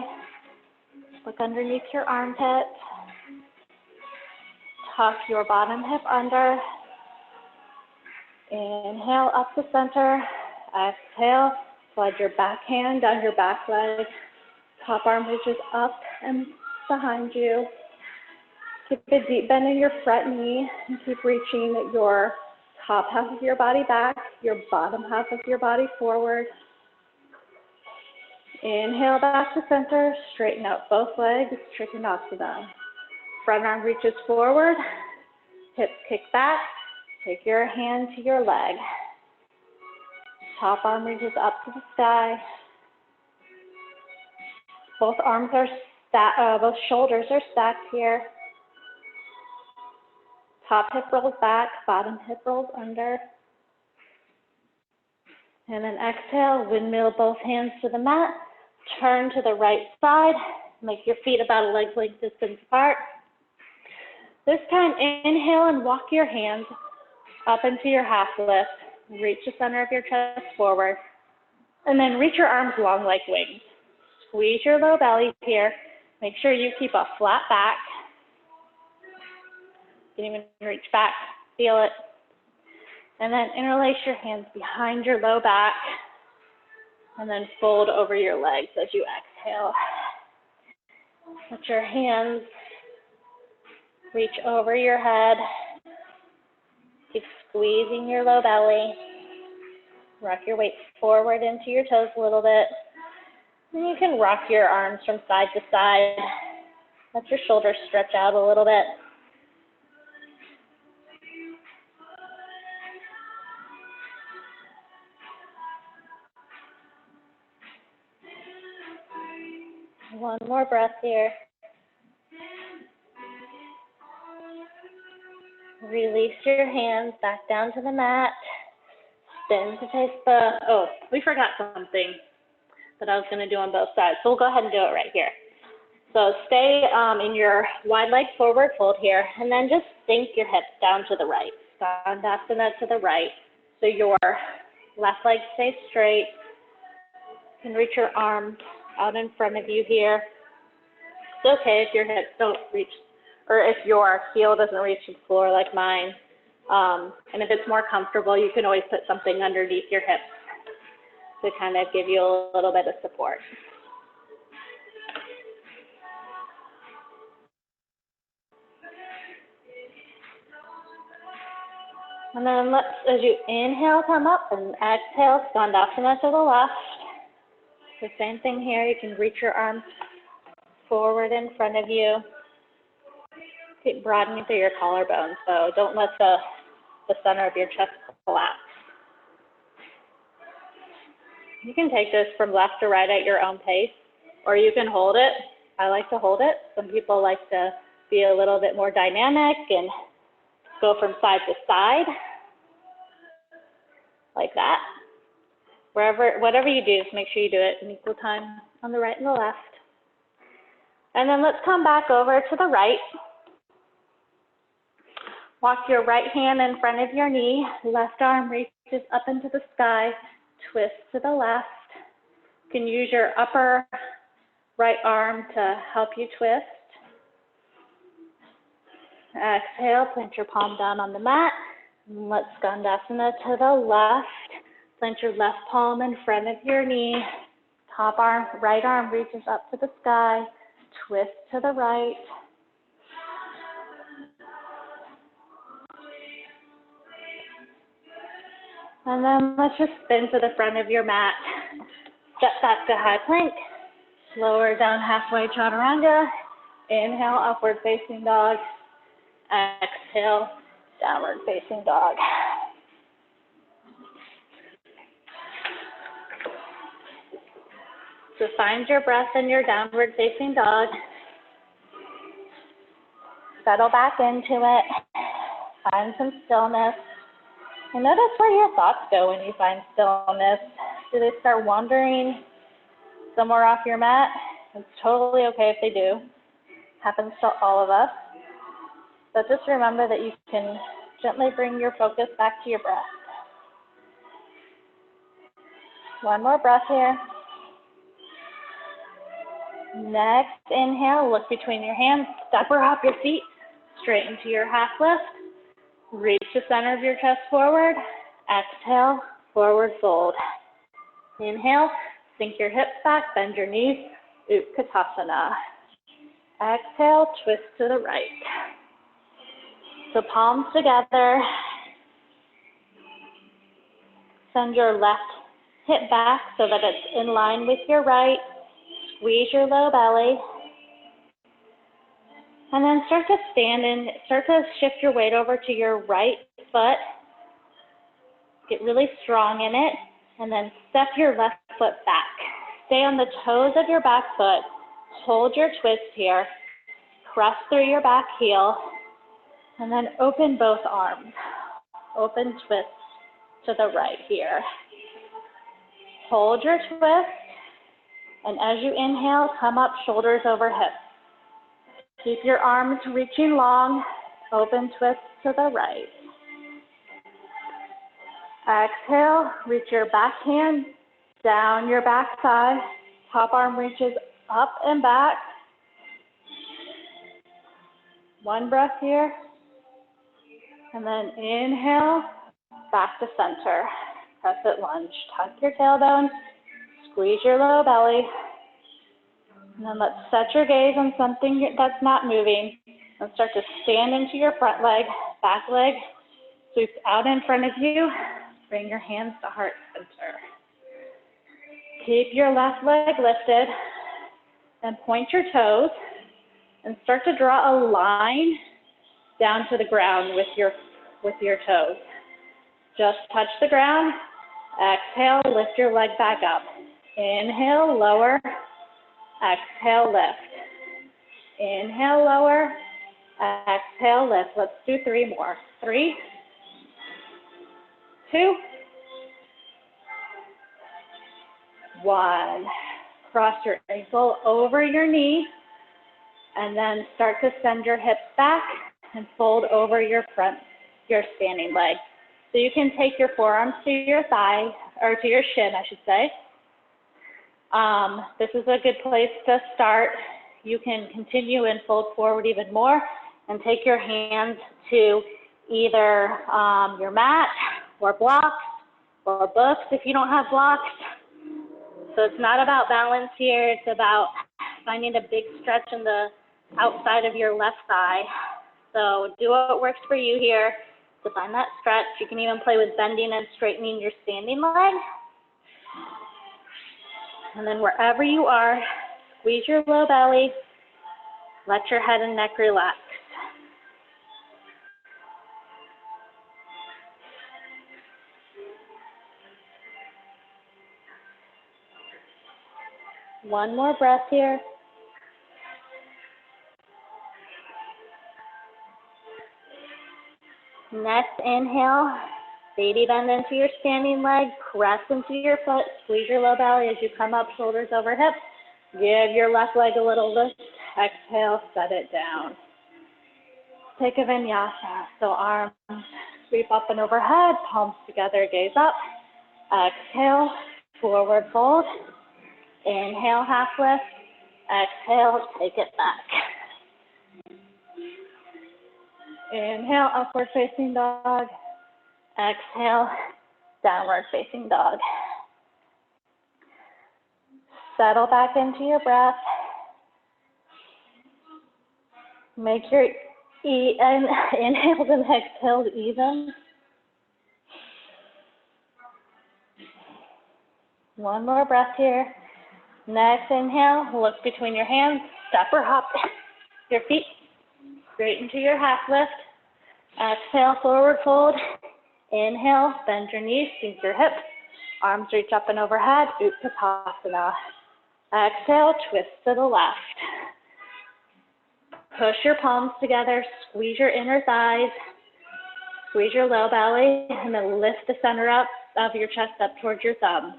Look underneath your armpit. Tuck your bottom hip under. Inhale up to center. Exhale, slide your back hand down your back leg. Top arm reaches up and behind you. Keep a deep bend in your front knee and keep reaching your top half of your body back, your bottom half of your body forward. Inhale back to center, straighten out both legs, Trikonasana. Front arm reaches forward, hips kick back, take your hand to your leg. Top arm reaches up to the sky. Both arms are both shoulders are stacked here. Top hip rolls back, bottom hip rolls under. And then exhale, windmill both hands to the mat. Turn to the right side. Make your feet about a leg length distance apart. This time, inhale and walk your hands up into your half lift. Reach the center of your chest forward. And then reach your arms long like wings. Squeeze your low belly here. Make sure you keep a flat back. You can even reach back, feel it. And then interlace your hands behind your low back. And then fold over your legs as you exhale. Let your hands reach over your head. Keep squeezing your low belly. Rock your weight forward into your toes a little bit. And you can rock your arms from side to side. Let your shoulders stretch out a little bit. One more breath here. Release your hands back down to the mat. Spin to face we forgot something that I was going to do on both sides. So we'll go ahead and do it right here. So stay in your wide leg forward fold here, and then just sink your hips down to the right. Skandasana to the right. So your left leg stays straight. You can reach your arms out in front of you here. It's okay if your hips don't reach, or if your heel doesn't reach the floor like mine. And if it's more comfortable, you can always put something underneath your hips to kind of give you a little bit of support. And then as you inhale, come up, and exhale, Skandasana to the left. The same thing here, you can reach your arms forward in front of you. keep broadening through your collarbone, so don't let the center of your chest collapse. You can take this from left to right at your own pace, or you can hold it. I like to hold it. Some people like to be a little bit more dynamic and go from side to side, like that. Whatever you do, just make sure you do it in equal time on the right and the left. And then let's come back over to the right. Walk your right hand in front of your knee. Left arm reaches up into the sky. Twist to the left. You can use your upper right arm to help you twist. Exhale, plant your palm down on the mat. And let's Skandasana to the left. Plant your left palm in front of your knee. Top arm, right arm reaches up to the sky. Twist to the right. And then let's just spin to the front of your mat. Step back to high plank. Lower down halfway chaturanga. Inhale, upward facing dog. Exhale, downward facing dog. So find your breath in your downward facing dog. Settle back into it. Find some stillness. And notice where your thoughts go when you find stillness. Do they start wandering somewhere off your mat? It's totally okay if they do. Happens to all of us. But just remember that you can gently bring your focus back to your breath. One more breath here. Next, inhale, look between your hands, step or hop your feet, straighten to your half lift. Reach the center of your chest forward. Exhale, forward fold. Inhale, sink your hips back, bend your knees, Utkatasana. Exhale, twist to the right. So palms together. Send your left hip back so that it's in line with your right. Squeeze your low belly. And then start to shift your weight over to your right foot. Get really strong in it. And then step your left foot back. Stay on the toes of your back foot. Hold your twist here. Press through your back heel. And then open both arms. Open twist to the right here. Hold your twist. And as you inhale, come up shoulders over hips. Keep your arms reaching long. Open twist to the right. Exhale, reach your back hand down your back thigh. Top arm reaches up and back. One breath here. And then inhale, back to center. Crescent lunge. Tuck your tailbone. Squeeze your low belly. And then let's set your gaze on something that's not moving. And start to stand into your front leg, back leg. Sweeps out in front of you. Bring your hands to heart center. Keep your left leg lifted. And point your toes. And start to draw a line down to the ground with your toes. Just touch the ground. Exhale, lift your leg back up. Inhale, lower. Exhale, lift. Inhale, lower. Exhale, lift. Let's do 3 more. 3, 2, 1. Cross your ankle over your knee. And then start to send your hips back and fold over your standing leg. So you can take your forearms to your thigh, or to your shin, I should say. This is a good place to start. You can continue and fold forward even more and take your hands to either your mat or blocks or books if you don't have blocks. So it's not about balance here. It's about finding a big stretch in the outside of your left thigh. So do what works for you here to find that stretch. You can even play with bending and straightening your standing leg. And then wherever you are, squeeze your low belly. Let your head and neck relax. One more breath here. Next inhale, baby bend into your standing leg, press into your foot, squeeze your low belly as you come up, shoulders over hips. Give your left leg a little lift. Exhale, set it down. Take a vinyasa. So arms sweep up and overhead, palms together, gaze up. Exhale, forward fold. Inhale, half lift. Exhale, take it back. Inhale, upward facing dog. Exhale, downward facing dog. Settle back into your breath. Make your inhales and exhales even. One more breath here. Next inhale, look between your hands, step or hop your feet straight into your half lift. Exhale, forward fold. Inhale, bend your knees, sink your hips. Arms reach up and overhead, Utkatasana. Exhale, twist to the left. Push your palms together, squeeze your inner thighs, squeeze your low belly, and then lift the center up of your chest up towards your thumbs.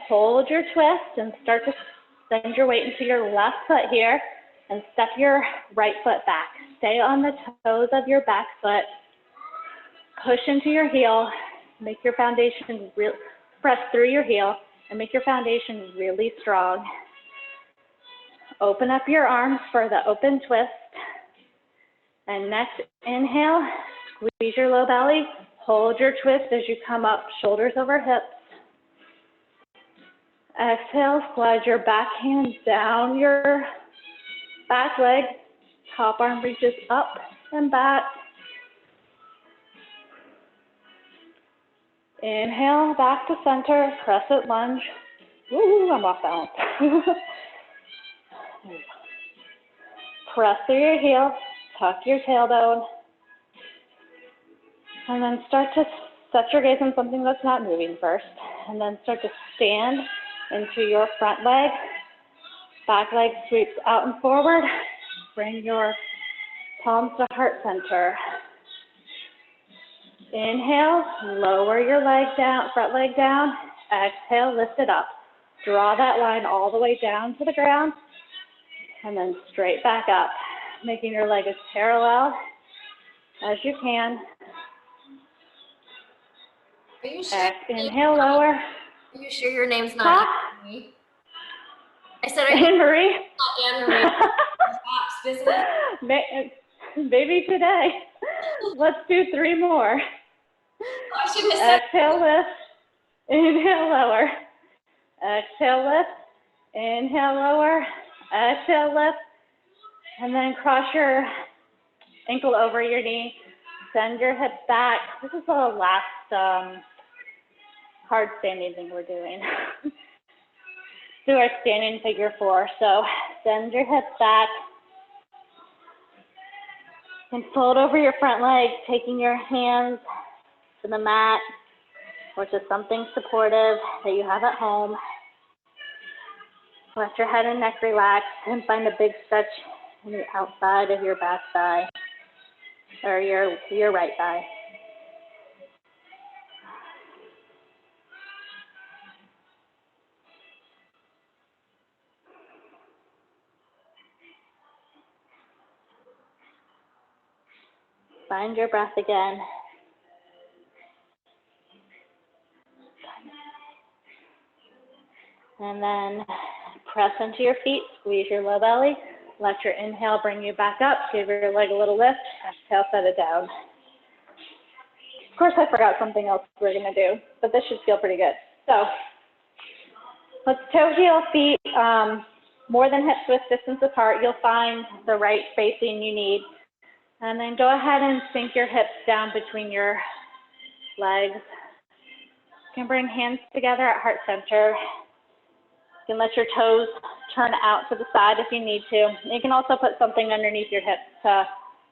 Hold your twist and start to send your weight into your left foot here and step your right foot back. Stay on the toes of your back foot. Push into your heel. Make your foundation real. Press through your heel and make your foundation really strong. Open up your arms for the open twist. And next inhale, squeeze your low belly. Hold your twist as you come up, shoulders over hips. Exhale, slide your back hand down your back leg. Top arm reaches up and back. Inhale, back to center, crescent lunge. Ooh, I'm off balance. Press through your heel, tuck your tailbone, and then start to set your gaze on something that's not moving first, and then start to stand into your front leg. Back leg sweeps out and forward. Bring your palms to heart center. Inhale, lower your leg down, front leg down. Exhale, lift it up. Draw that line all the way down to the ground, and then straight back up, making your leg as parallel as you can. Are you sure? Inhale, lower. Are you sure your name's not Anne-Marie? I said, are you Anne-Marie. not Anne-Marie? Pops business? Maybe today. Let's do 3 more. I should have said. Exhale, lift. Inhale, lower. Exhale, lift. Inhale, lower. Exhale, lift. And then cross your ankle over your knee. Send your hips back. This is the last hard standing thing we're doing. Do our standing figure 4. So send your hips back. And fold over your front leg, taking your hands to the mat, or to something supportive that you have at home. Let your head and neck relax and find a big stretch in the outside of your back thigh, or your right thigh. Find your breath again. And then press into your feet, squeeze your low belly. Let your inhale bring you back up. Give your leg a little lift. Exhale, set it down. Of course, I forgot something else we're going to do, but this should feel pretty good. So let's toe heel feet more than hip width distance apart. You'll find the right spacing you need. And then go ahead and sink your hips down between your legs. You can bring hands together at heart center. You can let your toes turn out to the side if you need to. You can also put something underneath your hips to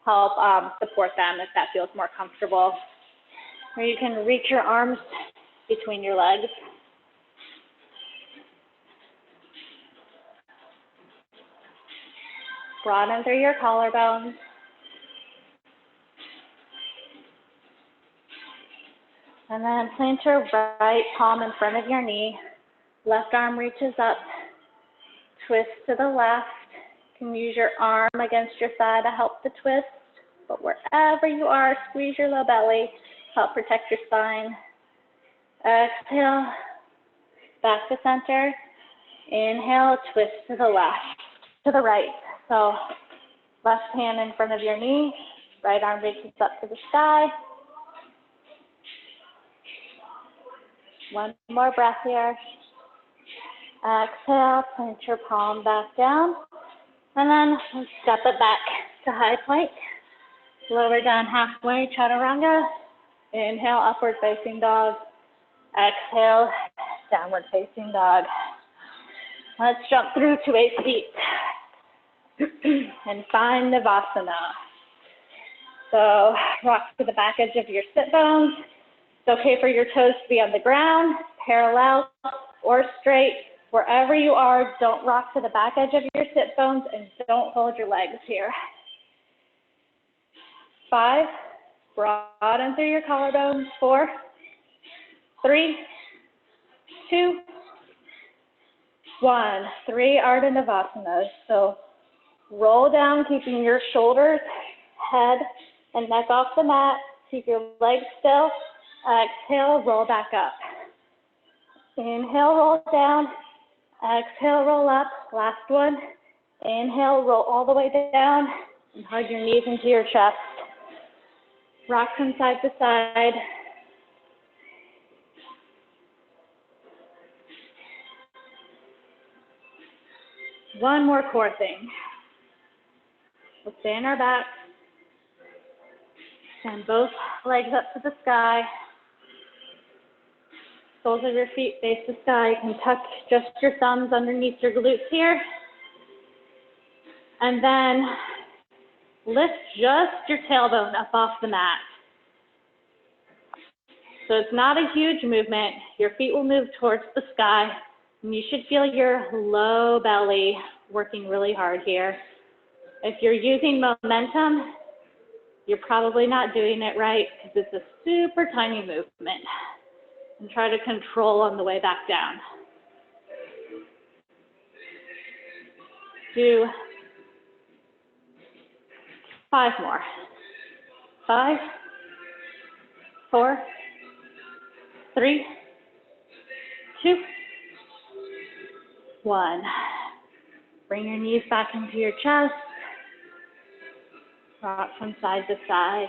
help support them if that feels more comfortable. Or you can reach your arms between your legs. Broaden through your collarbones. And then plant your right palm in front of your knee. Left arm reaches up. Twist to the left. You can use your arm against your thigh to help the twist. But wherever you are, squeeze your low belly. Help protect your spine. Exhale. Back to center. Inhale. Twist to the left. To the right. So left hand in front of your knee. Right arm reaches up to the sky. One more breath here. Exhale, plant your palm back down. And then step it back to high plank. Lower down halfway, chaturanga. Inhale, upward facing dog. Exhale, downward facing dog. Let's jump through to a seat and find Navasana. So rock to the back edge of your sit bones. It's okay for your toes to be on the ground, parallel or straight. Wherever you are, don't rock to the back edge of your sit bones and don't hold your legs here. 5, broaden through your collarbones. 4, 3, 2, 1. 3 Ardha Navasanas. So roll down, keeping your shoulders, head, and neck off the mat. Keep your legs still. Exhale, roll back up. Inhale, roll down. Exhale, roll up. Last one. Inhale, roll all the way down and hug your knees into your chest. Rock from side to side. One more core thing. We'll stay on our back. Stand both legs up to the sky. Soles of your feet face the sky. You can tuck just your thumbs underneath your glutes here. And then lift just your tailbone up off the mat. So it's not a huge movement. Your feet will move towards the sky. And you should feel your low belly working really hard here. If you're using momentum, you're probably not doing it right because it's a super tiny movement. And try to control on the way back down. Do 5 more. 5, 4, 3, 2, 1. Bring your knees back into your chest. Rock from side to side.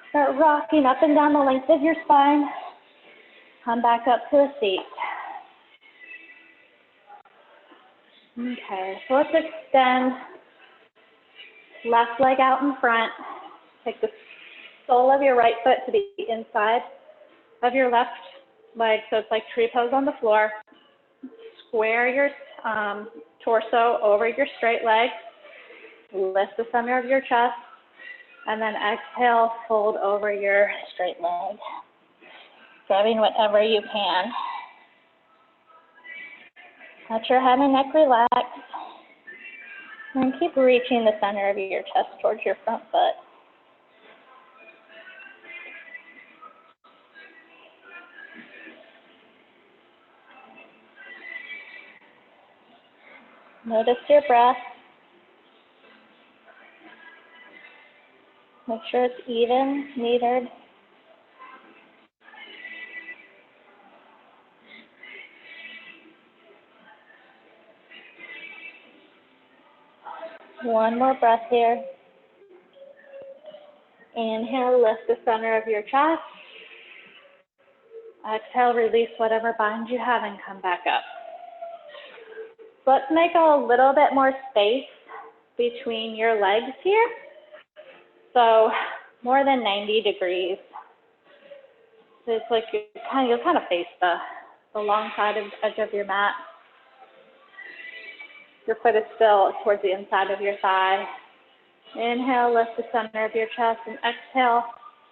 Start rocking up and down the length of your spine. Come back up to a seat. Okay, so let's extend left leg out in front. Take the sole of your right foot to the inside of your left leg, so it's like tree pose on the floor. Square your torso over your straight leg. Lift the center of your chest. And then exhale, fold over your straight leg. Grabbing whatever you can. Let your head and neck relax. And keep reaching the center of your chest towards your front foot. Notice your breath. Make sure it's even, metered. One more breath here. Inhale, lift the center of your chest. Exhale, release whatever bind you have and come back up. Let's make a little bit more space between your legs here. So more than 90 degrees. So it's like you'll kind of face the long side of edge of your mat. Your foot is still towards the inside of your thigh. Inhale, lift the center of your chest, and exhale,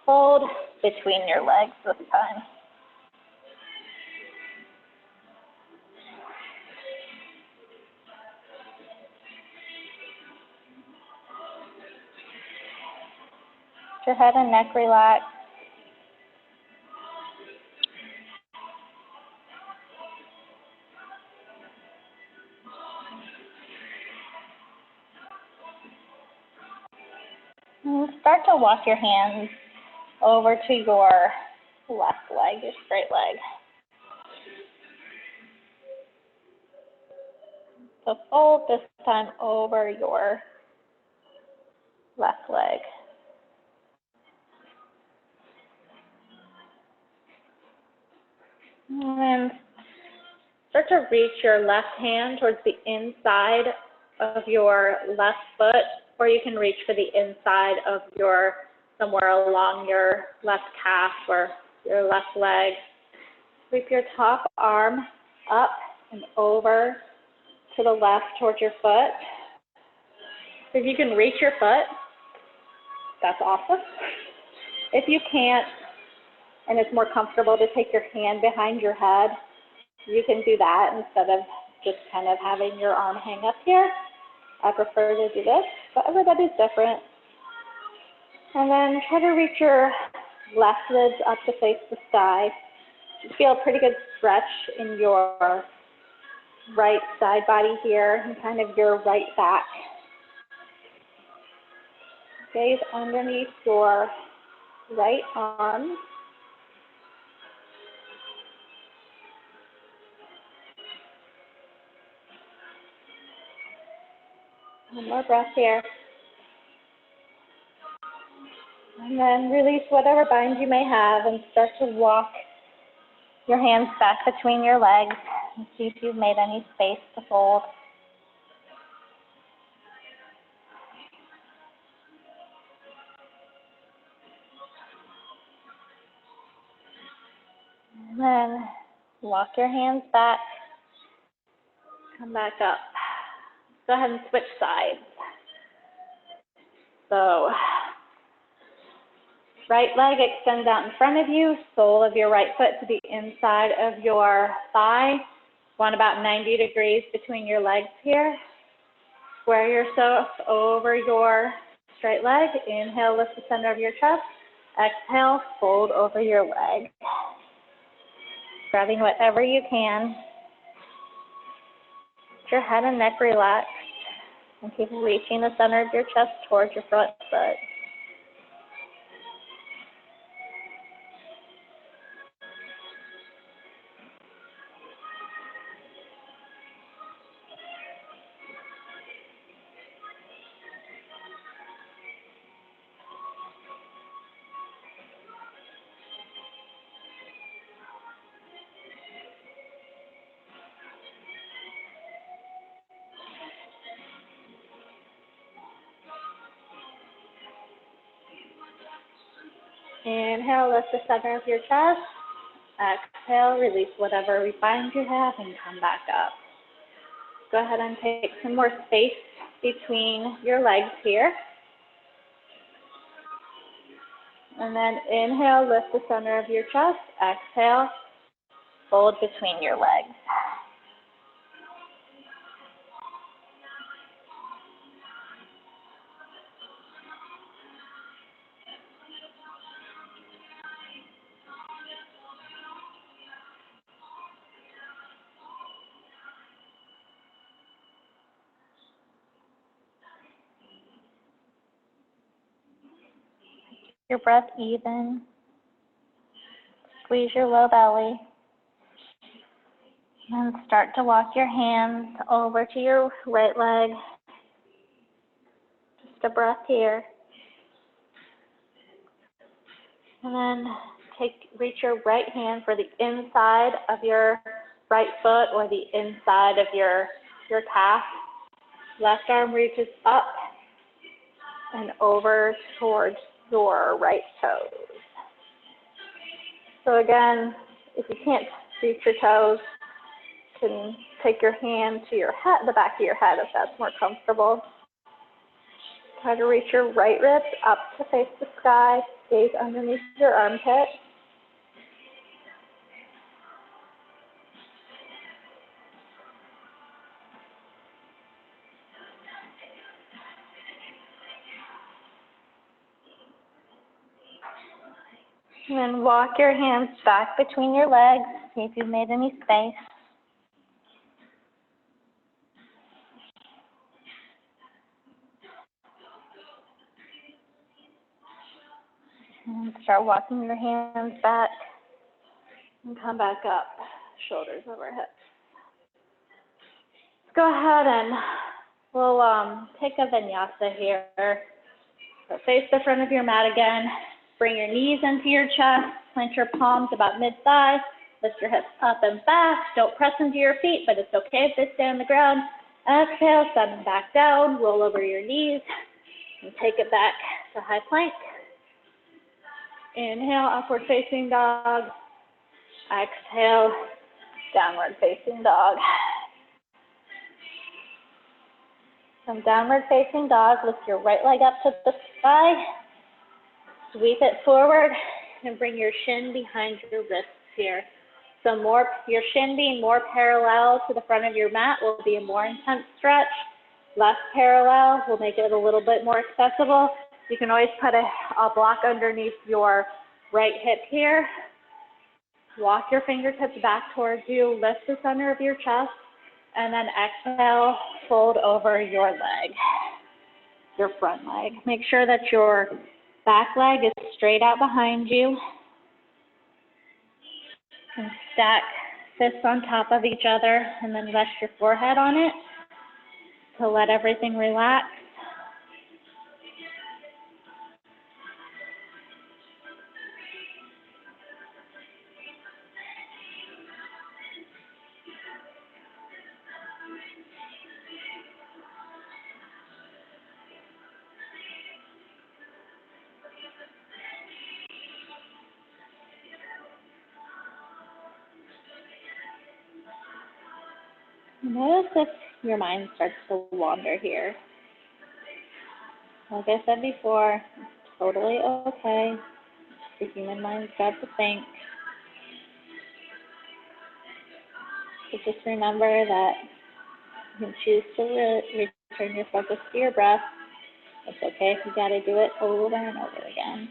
fold between your legs this time. Let your head and neck relax. And start to walk your hands over to your left leg, your straight leg. So fold this time over your left leg. And then start to reach your left hand towards the inside of your left foot, or you can reach for the inside of somewhere along your left calf or your left leg. Sweep your top arm up and over to the left towards your foot. If you can reach your foot, that's awesome. If you can't, and it's more comfortable to take your hand behind your head, you can do that instead of just kind of having your arm hang up here. I prefer to do this, but everybody's different. And then try to reach your left ribs up to face the sky. You feel a pretty good stretch in your right side body here and kind of your right back. Gaze underneath your right arm. One more breath here. And then release whatever bind you may have and start to walk your hands back between your legs and see if you've made any space to fold. And then walk your hands back, come back up. Go ahead and switch sides. So, right leg extends out in front of you, sole of your right foot to the inside of your thigh. Want about 90 degrees between your legs here. Square yourself over your straight leg. Inhale, lift the center of your chest. Exhale, fold over your leg. Grabbing whatever you can. Let your head and neck relax. And keep reaching the center of your chest towards your front foot. Inhale, lift the center of your chest. Exhale, release whatever bind you have and come back up. Go ahead and take some more space between your legs here. And then inhale, lift the center of your chest. Exhale, fold between your legs. Your breath even. Squeeze your low belly. And start to walk your hands over to your right leg. Just a breath here. And then reach your right hand for the inside of your right foot or the inside of your calf. Left arm reaches up and over towards your right toes. So again, if you can't reach your toes, you can take your hand to your head, the back of your head if that's more comfortable. Try to reach your right ribs up to face the sky, gaze underneath your armpit. And then walk your hands back between your legs, see if you've made any space. And start walking your hands back and come back up, shoulders over hips. Let's go ahead and we'll take a vinyasa here. So face the front of your mat again. Bring your knees into your chest. Plant your palms about mid-thigh. Lift your hips up and back. Don't press into your feet, but it's okay if they stay on the ground. Exhale, send them back down. Roll over your knees and take it back to high plank. Inhale, upward facing dog. Exhale, downward facing dog. From downward facing dog, lift your right leg up to the sky. Sweep it forward and bring your shin behind your wrists here. So your shin being more parallel to the front of your mat will be a more intense stretch. Less parallel will make it a little bit more accessible. You can always put a block underneath your right hip here. Walk your fingertips back towards you. Lift the center of your chest. And then exhale, fold over your leg, your front leg. Make sure that your back leg is straight out behind you. And stack fists on top of each other and then rest your forehead on it to let everything relax. Notice if your mind starts to wander here. Like I said before, it's totally okay. The human mind starts to think. So just remember that you can choose to return your focus to your breath. It's okay if you got to do it over and over again.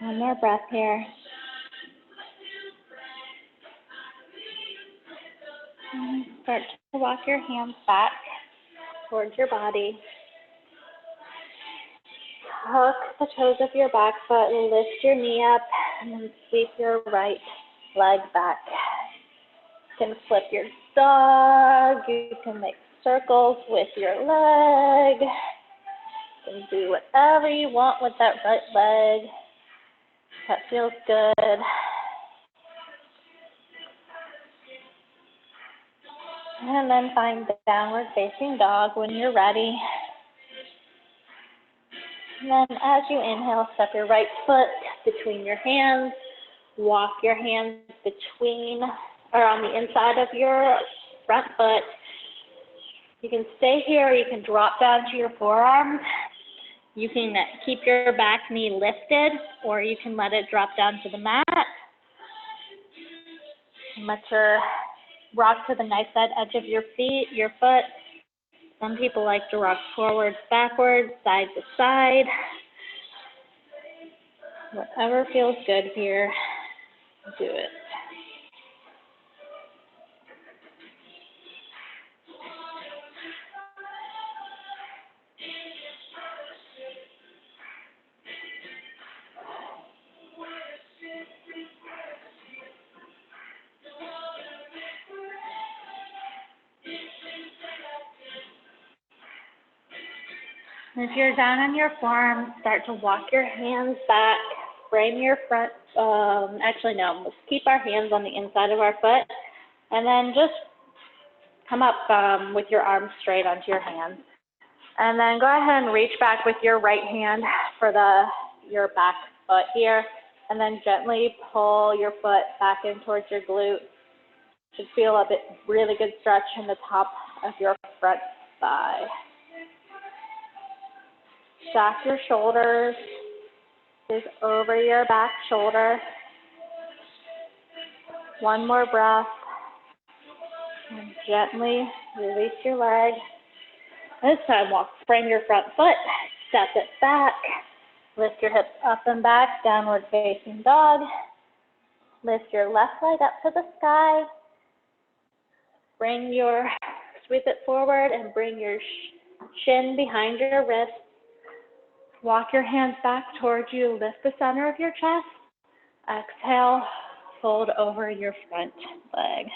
One more breath here. And start to walk your hands back towards your body. Hook the toes of your back foot, lift your knee up, and then sweep your right leg back. You can flip your dog, you can make circles with your leg. You can do whatever you want with that right leg. That feels good. And then find the downward facing dog when you're ready. And then as you inhale, step your right foot between your hands. Walk your hands between or on the inside of your front foot. You can stay here or you can drop down to your forearms. You can keep your back knee lifted or you can let it drop down to the mat. And let your rock to the nice edge of your foot. Some people like to rock forwards, backwards, side to side. Whatever feels good here, do it. And if you're down on your forearms, start to walk your hands back, frame your front, actually no, let's keep our hands on the inside of our foot, and then just come up with your arms straight onto your hands. And then go ahead and reach back with your right hand for your back foot here, and then gently pull your foot back in towards your glute. Should feel a really good stretch in the top of your front thigh. Stack your shoulders, is over your back shoulder. One more breath. And gently release your leg. This time, frame your front foot, step it back, lift your hips up and back, downward facing dog. Lift your left leg up to the sky. Sweep it forward and bring your chin behind your wrist. Walk your hands back towards you, lift the center of your chest. Exhale, fold over your front leg.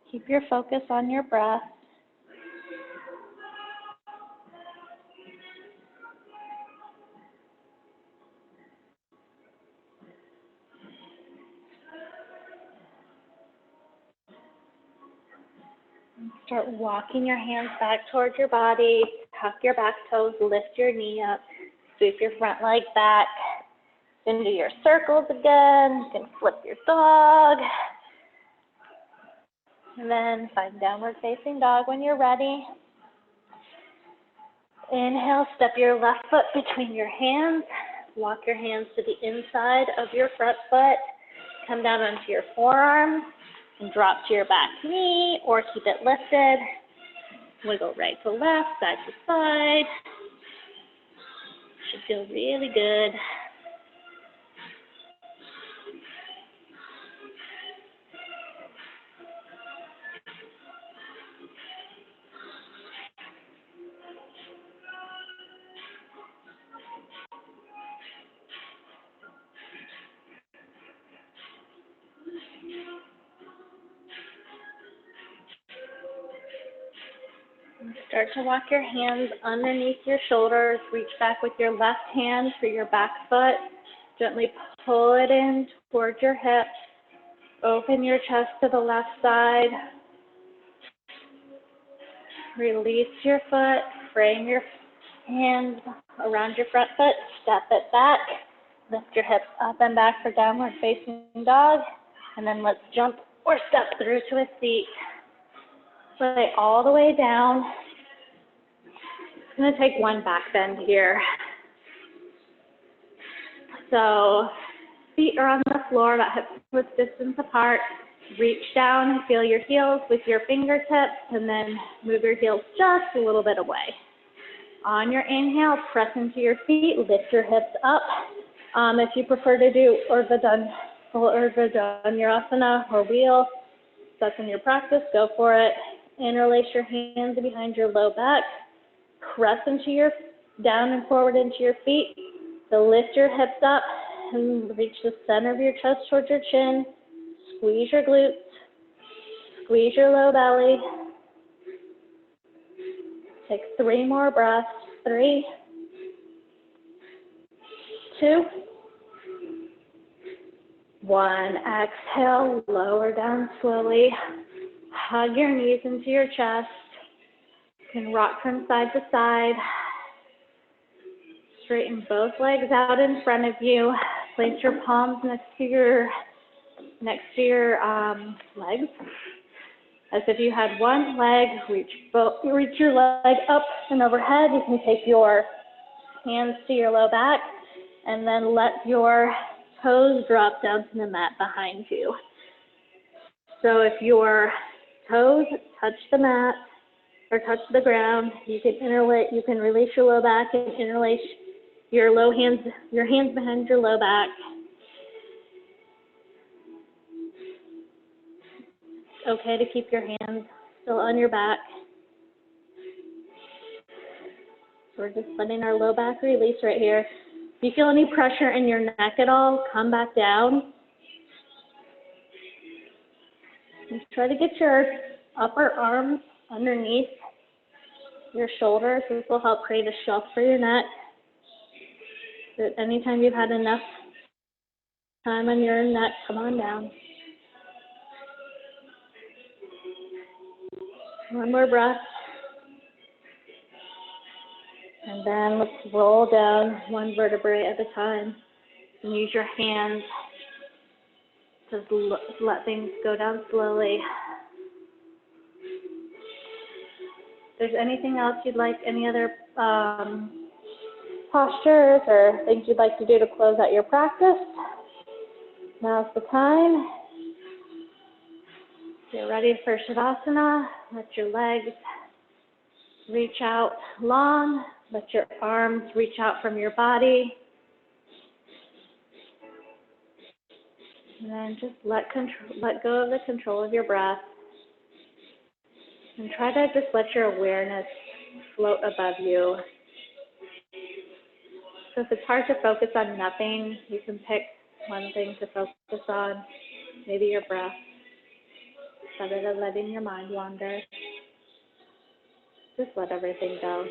Keep your focus on your breath. And start walking your hands back towards your body. Tuck your back toes, lift your knee up, sweep your front leg back into your circles again. You can flip your dog. And then find downward facing dog when you're ready. Inhale, step your left foot between your hands. Walk your hands to the inside of your front foot. Come down onto your forearms and drop to your back knee or keep it lifted. Wiggle right to left, side to side. Should feel really good. Start to walk your hands underneath your shoulders. Reach back with your left hand for your back foot. Gently pull it in towards your hips. Open your chest to the left side. Release your foot. Frame your hands around your front foot. Step it back. Lift your hips up and back for downward facing dog. And then let's jump or step through to a seat. Lay all the way down. I'm going to take one back bend here. So feet are on the floor, about hip-width distance apart. Reach down and feel your heels with your fingertips, and then move your heels just a little bit away. On your inhale, press into your feet, lift your hips up. If you prefer to do Urdhva Dhanurasana or wheel, that's in your practice, go for it. Interlace your hands behind your low back. Press down and forward into your feet. So lift your hips up and reach the center of your chest towards your chin. Squeeze your glutes. Squeeze your low belly. Take 3 more breaths. 3, 2, 1. Exhale, lower down slowly. Hug your knees into your chest. You can rock from side to side. Straighten both legs out in front of you. Place your palms next to your legs. As if you had one leg, reach your leg up and overhead. You can take your hands to your low back and then let your toes drop down to the mat behind you. So if your toes touch the mat or touch the ground, you can release your low back and interlace your hands behind your low back. Okay to keep your hands still on your back. So we're just letting our low back release right here. If you feel any pressure in your neck at all, come back down. And try to get your upper arms underneath your shoulders. This will help create a shelf for your neck. So anytime you've had enough time on your neck, come on down. One more breath. And then let's roll down one vertebrae at a time. And use your hands to let things go down slowly. If there's anything else you'd like, any other postures or things you'd like to do to close out your practice, now's the time. If you're ready for Shavasana, let your legs reach out long, let your arms reach out from your body. And then just let go of the control of your breath. And try to just let your awareness float above you. So if it's hard to focus on nothing, you can pick one thing to focus on, maybe your breath, rather than letting your mind wander. Just let everything go.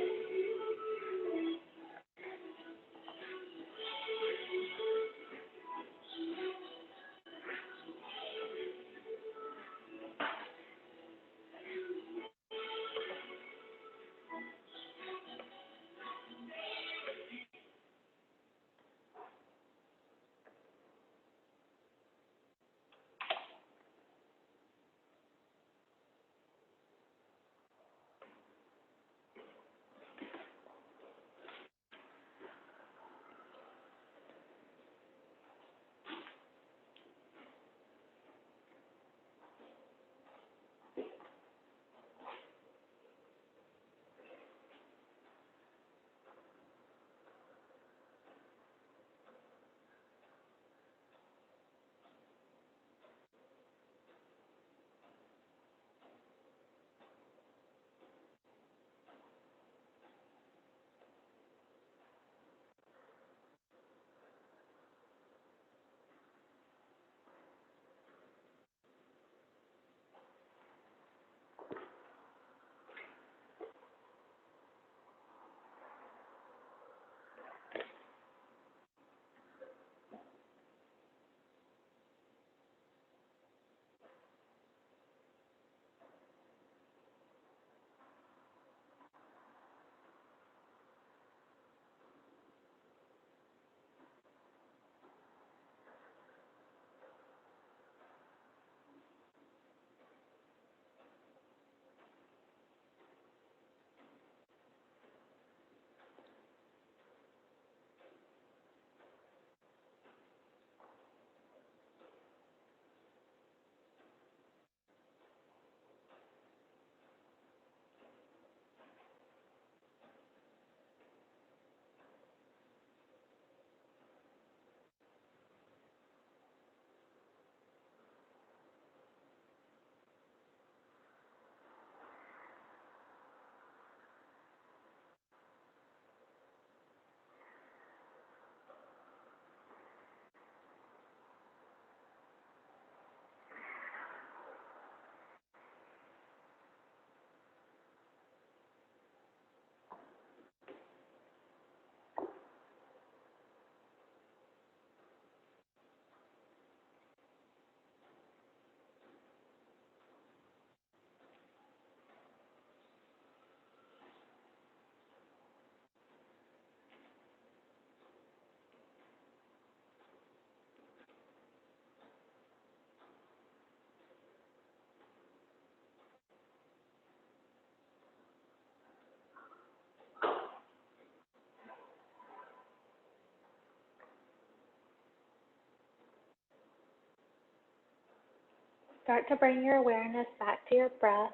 Start to bring your awareness back to your breath.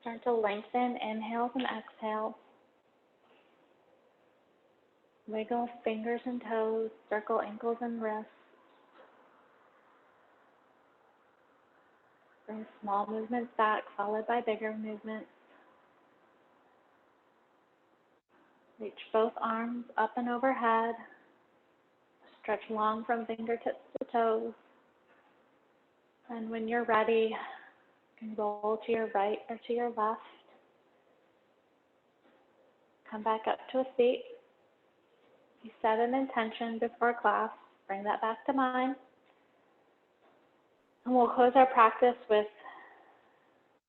Start to lengthen inhales and exhales. Wiggle fingers and toes, circle ankles and wrists. Bring small movements back, followed by bigger movements. Reach both arms up and overhead. Stretch long from fingertips to toes. And when you're ready, you can roll to your right or to your left. Come back up to a seat. You set an intention before class. Bring that back to mind. And we'll close our practice with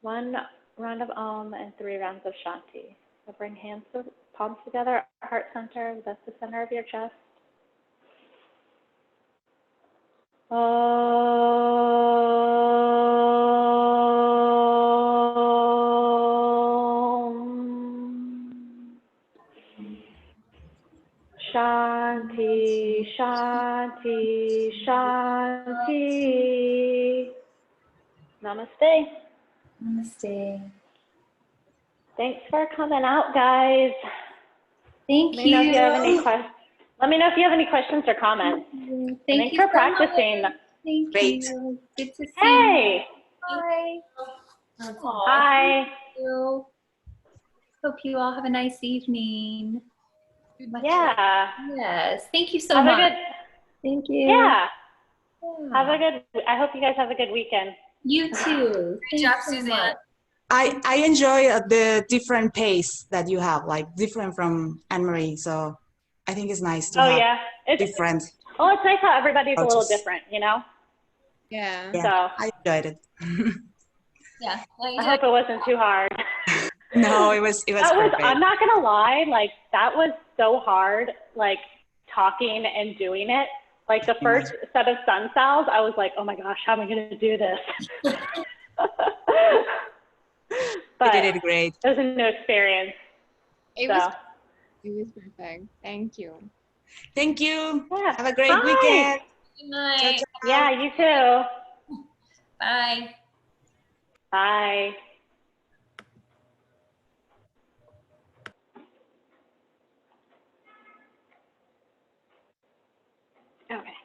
1 round of Om and 3 rounds of Shanti. So bring hands to palms together, heart center, that's the center of your chest. Om. Shanti, Shanti, Shanti. Namaste. Namaste. Thanks for coming out, guys. Thank Let me know if you have any you. questions. Let me know if you have any questions or comments. Thank Thanks you for so practicing. much. Thank Great. you. Good to see Hey. you. Bye. Hi. Thank you. Hope you all have a nice evening. Yeah. Yes. Thank you so Have a much. good. Thank you. Yeah. Yeah. Have a good. I hope you guys have a good weekend. You too. Good job, Suzanne. I enjoy the different pace that you have, like different from Anne-Marie. So I think it's nice to Oh have yeah. It's different well. It's nice how everybody's a little approaches. different, you know. Yeah. Yeah, So I enjoyed it. Yeah. Well, you I did hope it wasn't too hard. No, it was That was. perfect. I'm not gonna lie. Like that was so hard. Like talking and doing it. Like the first set of sun cells, I was like, oh my gosh, how am I gonna do this? But You did it great. it was a new experience. It So was perfect. Thank you. Thank you. yeah. Have a great Bye. weekend. Good night. Ciao, ciao. Yeah, you too. Bye. Bye. Okay.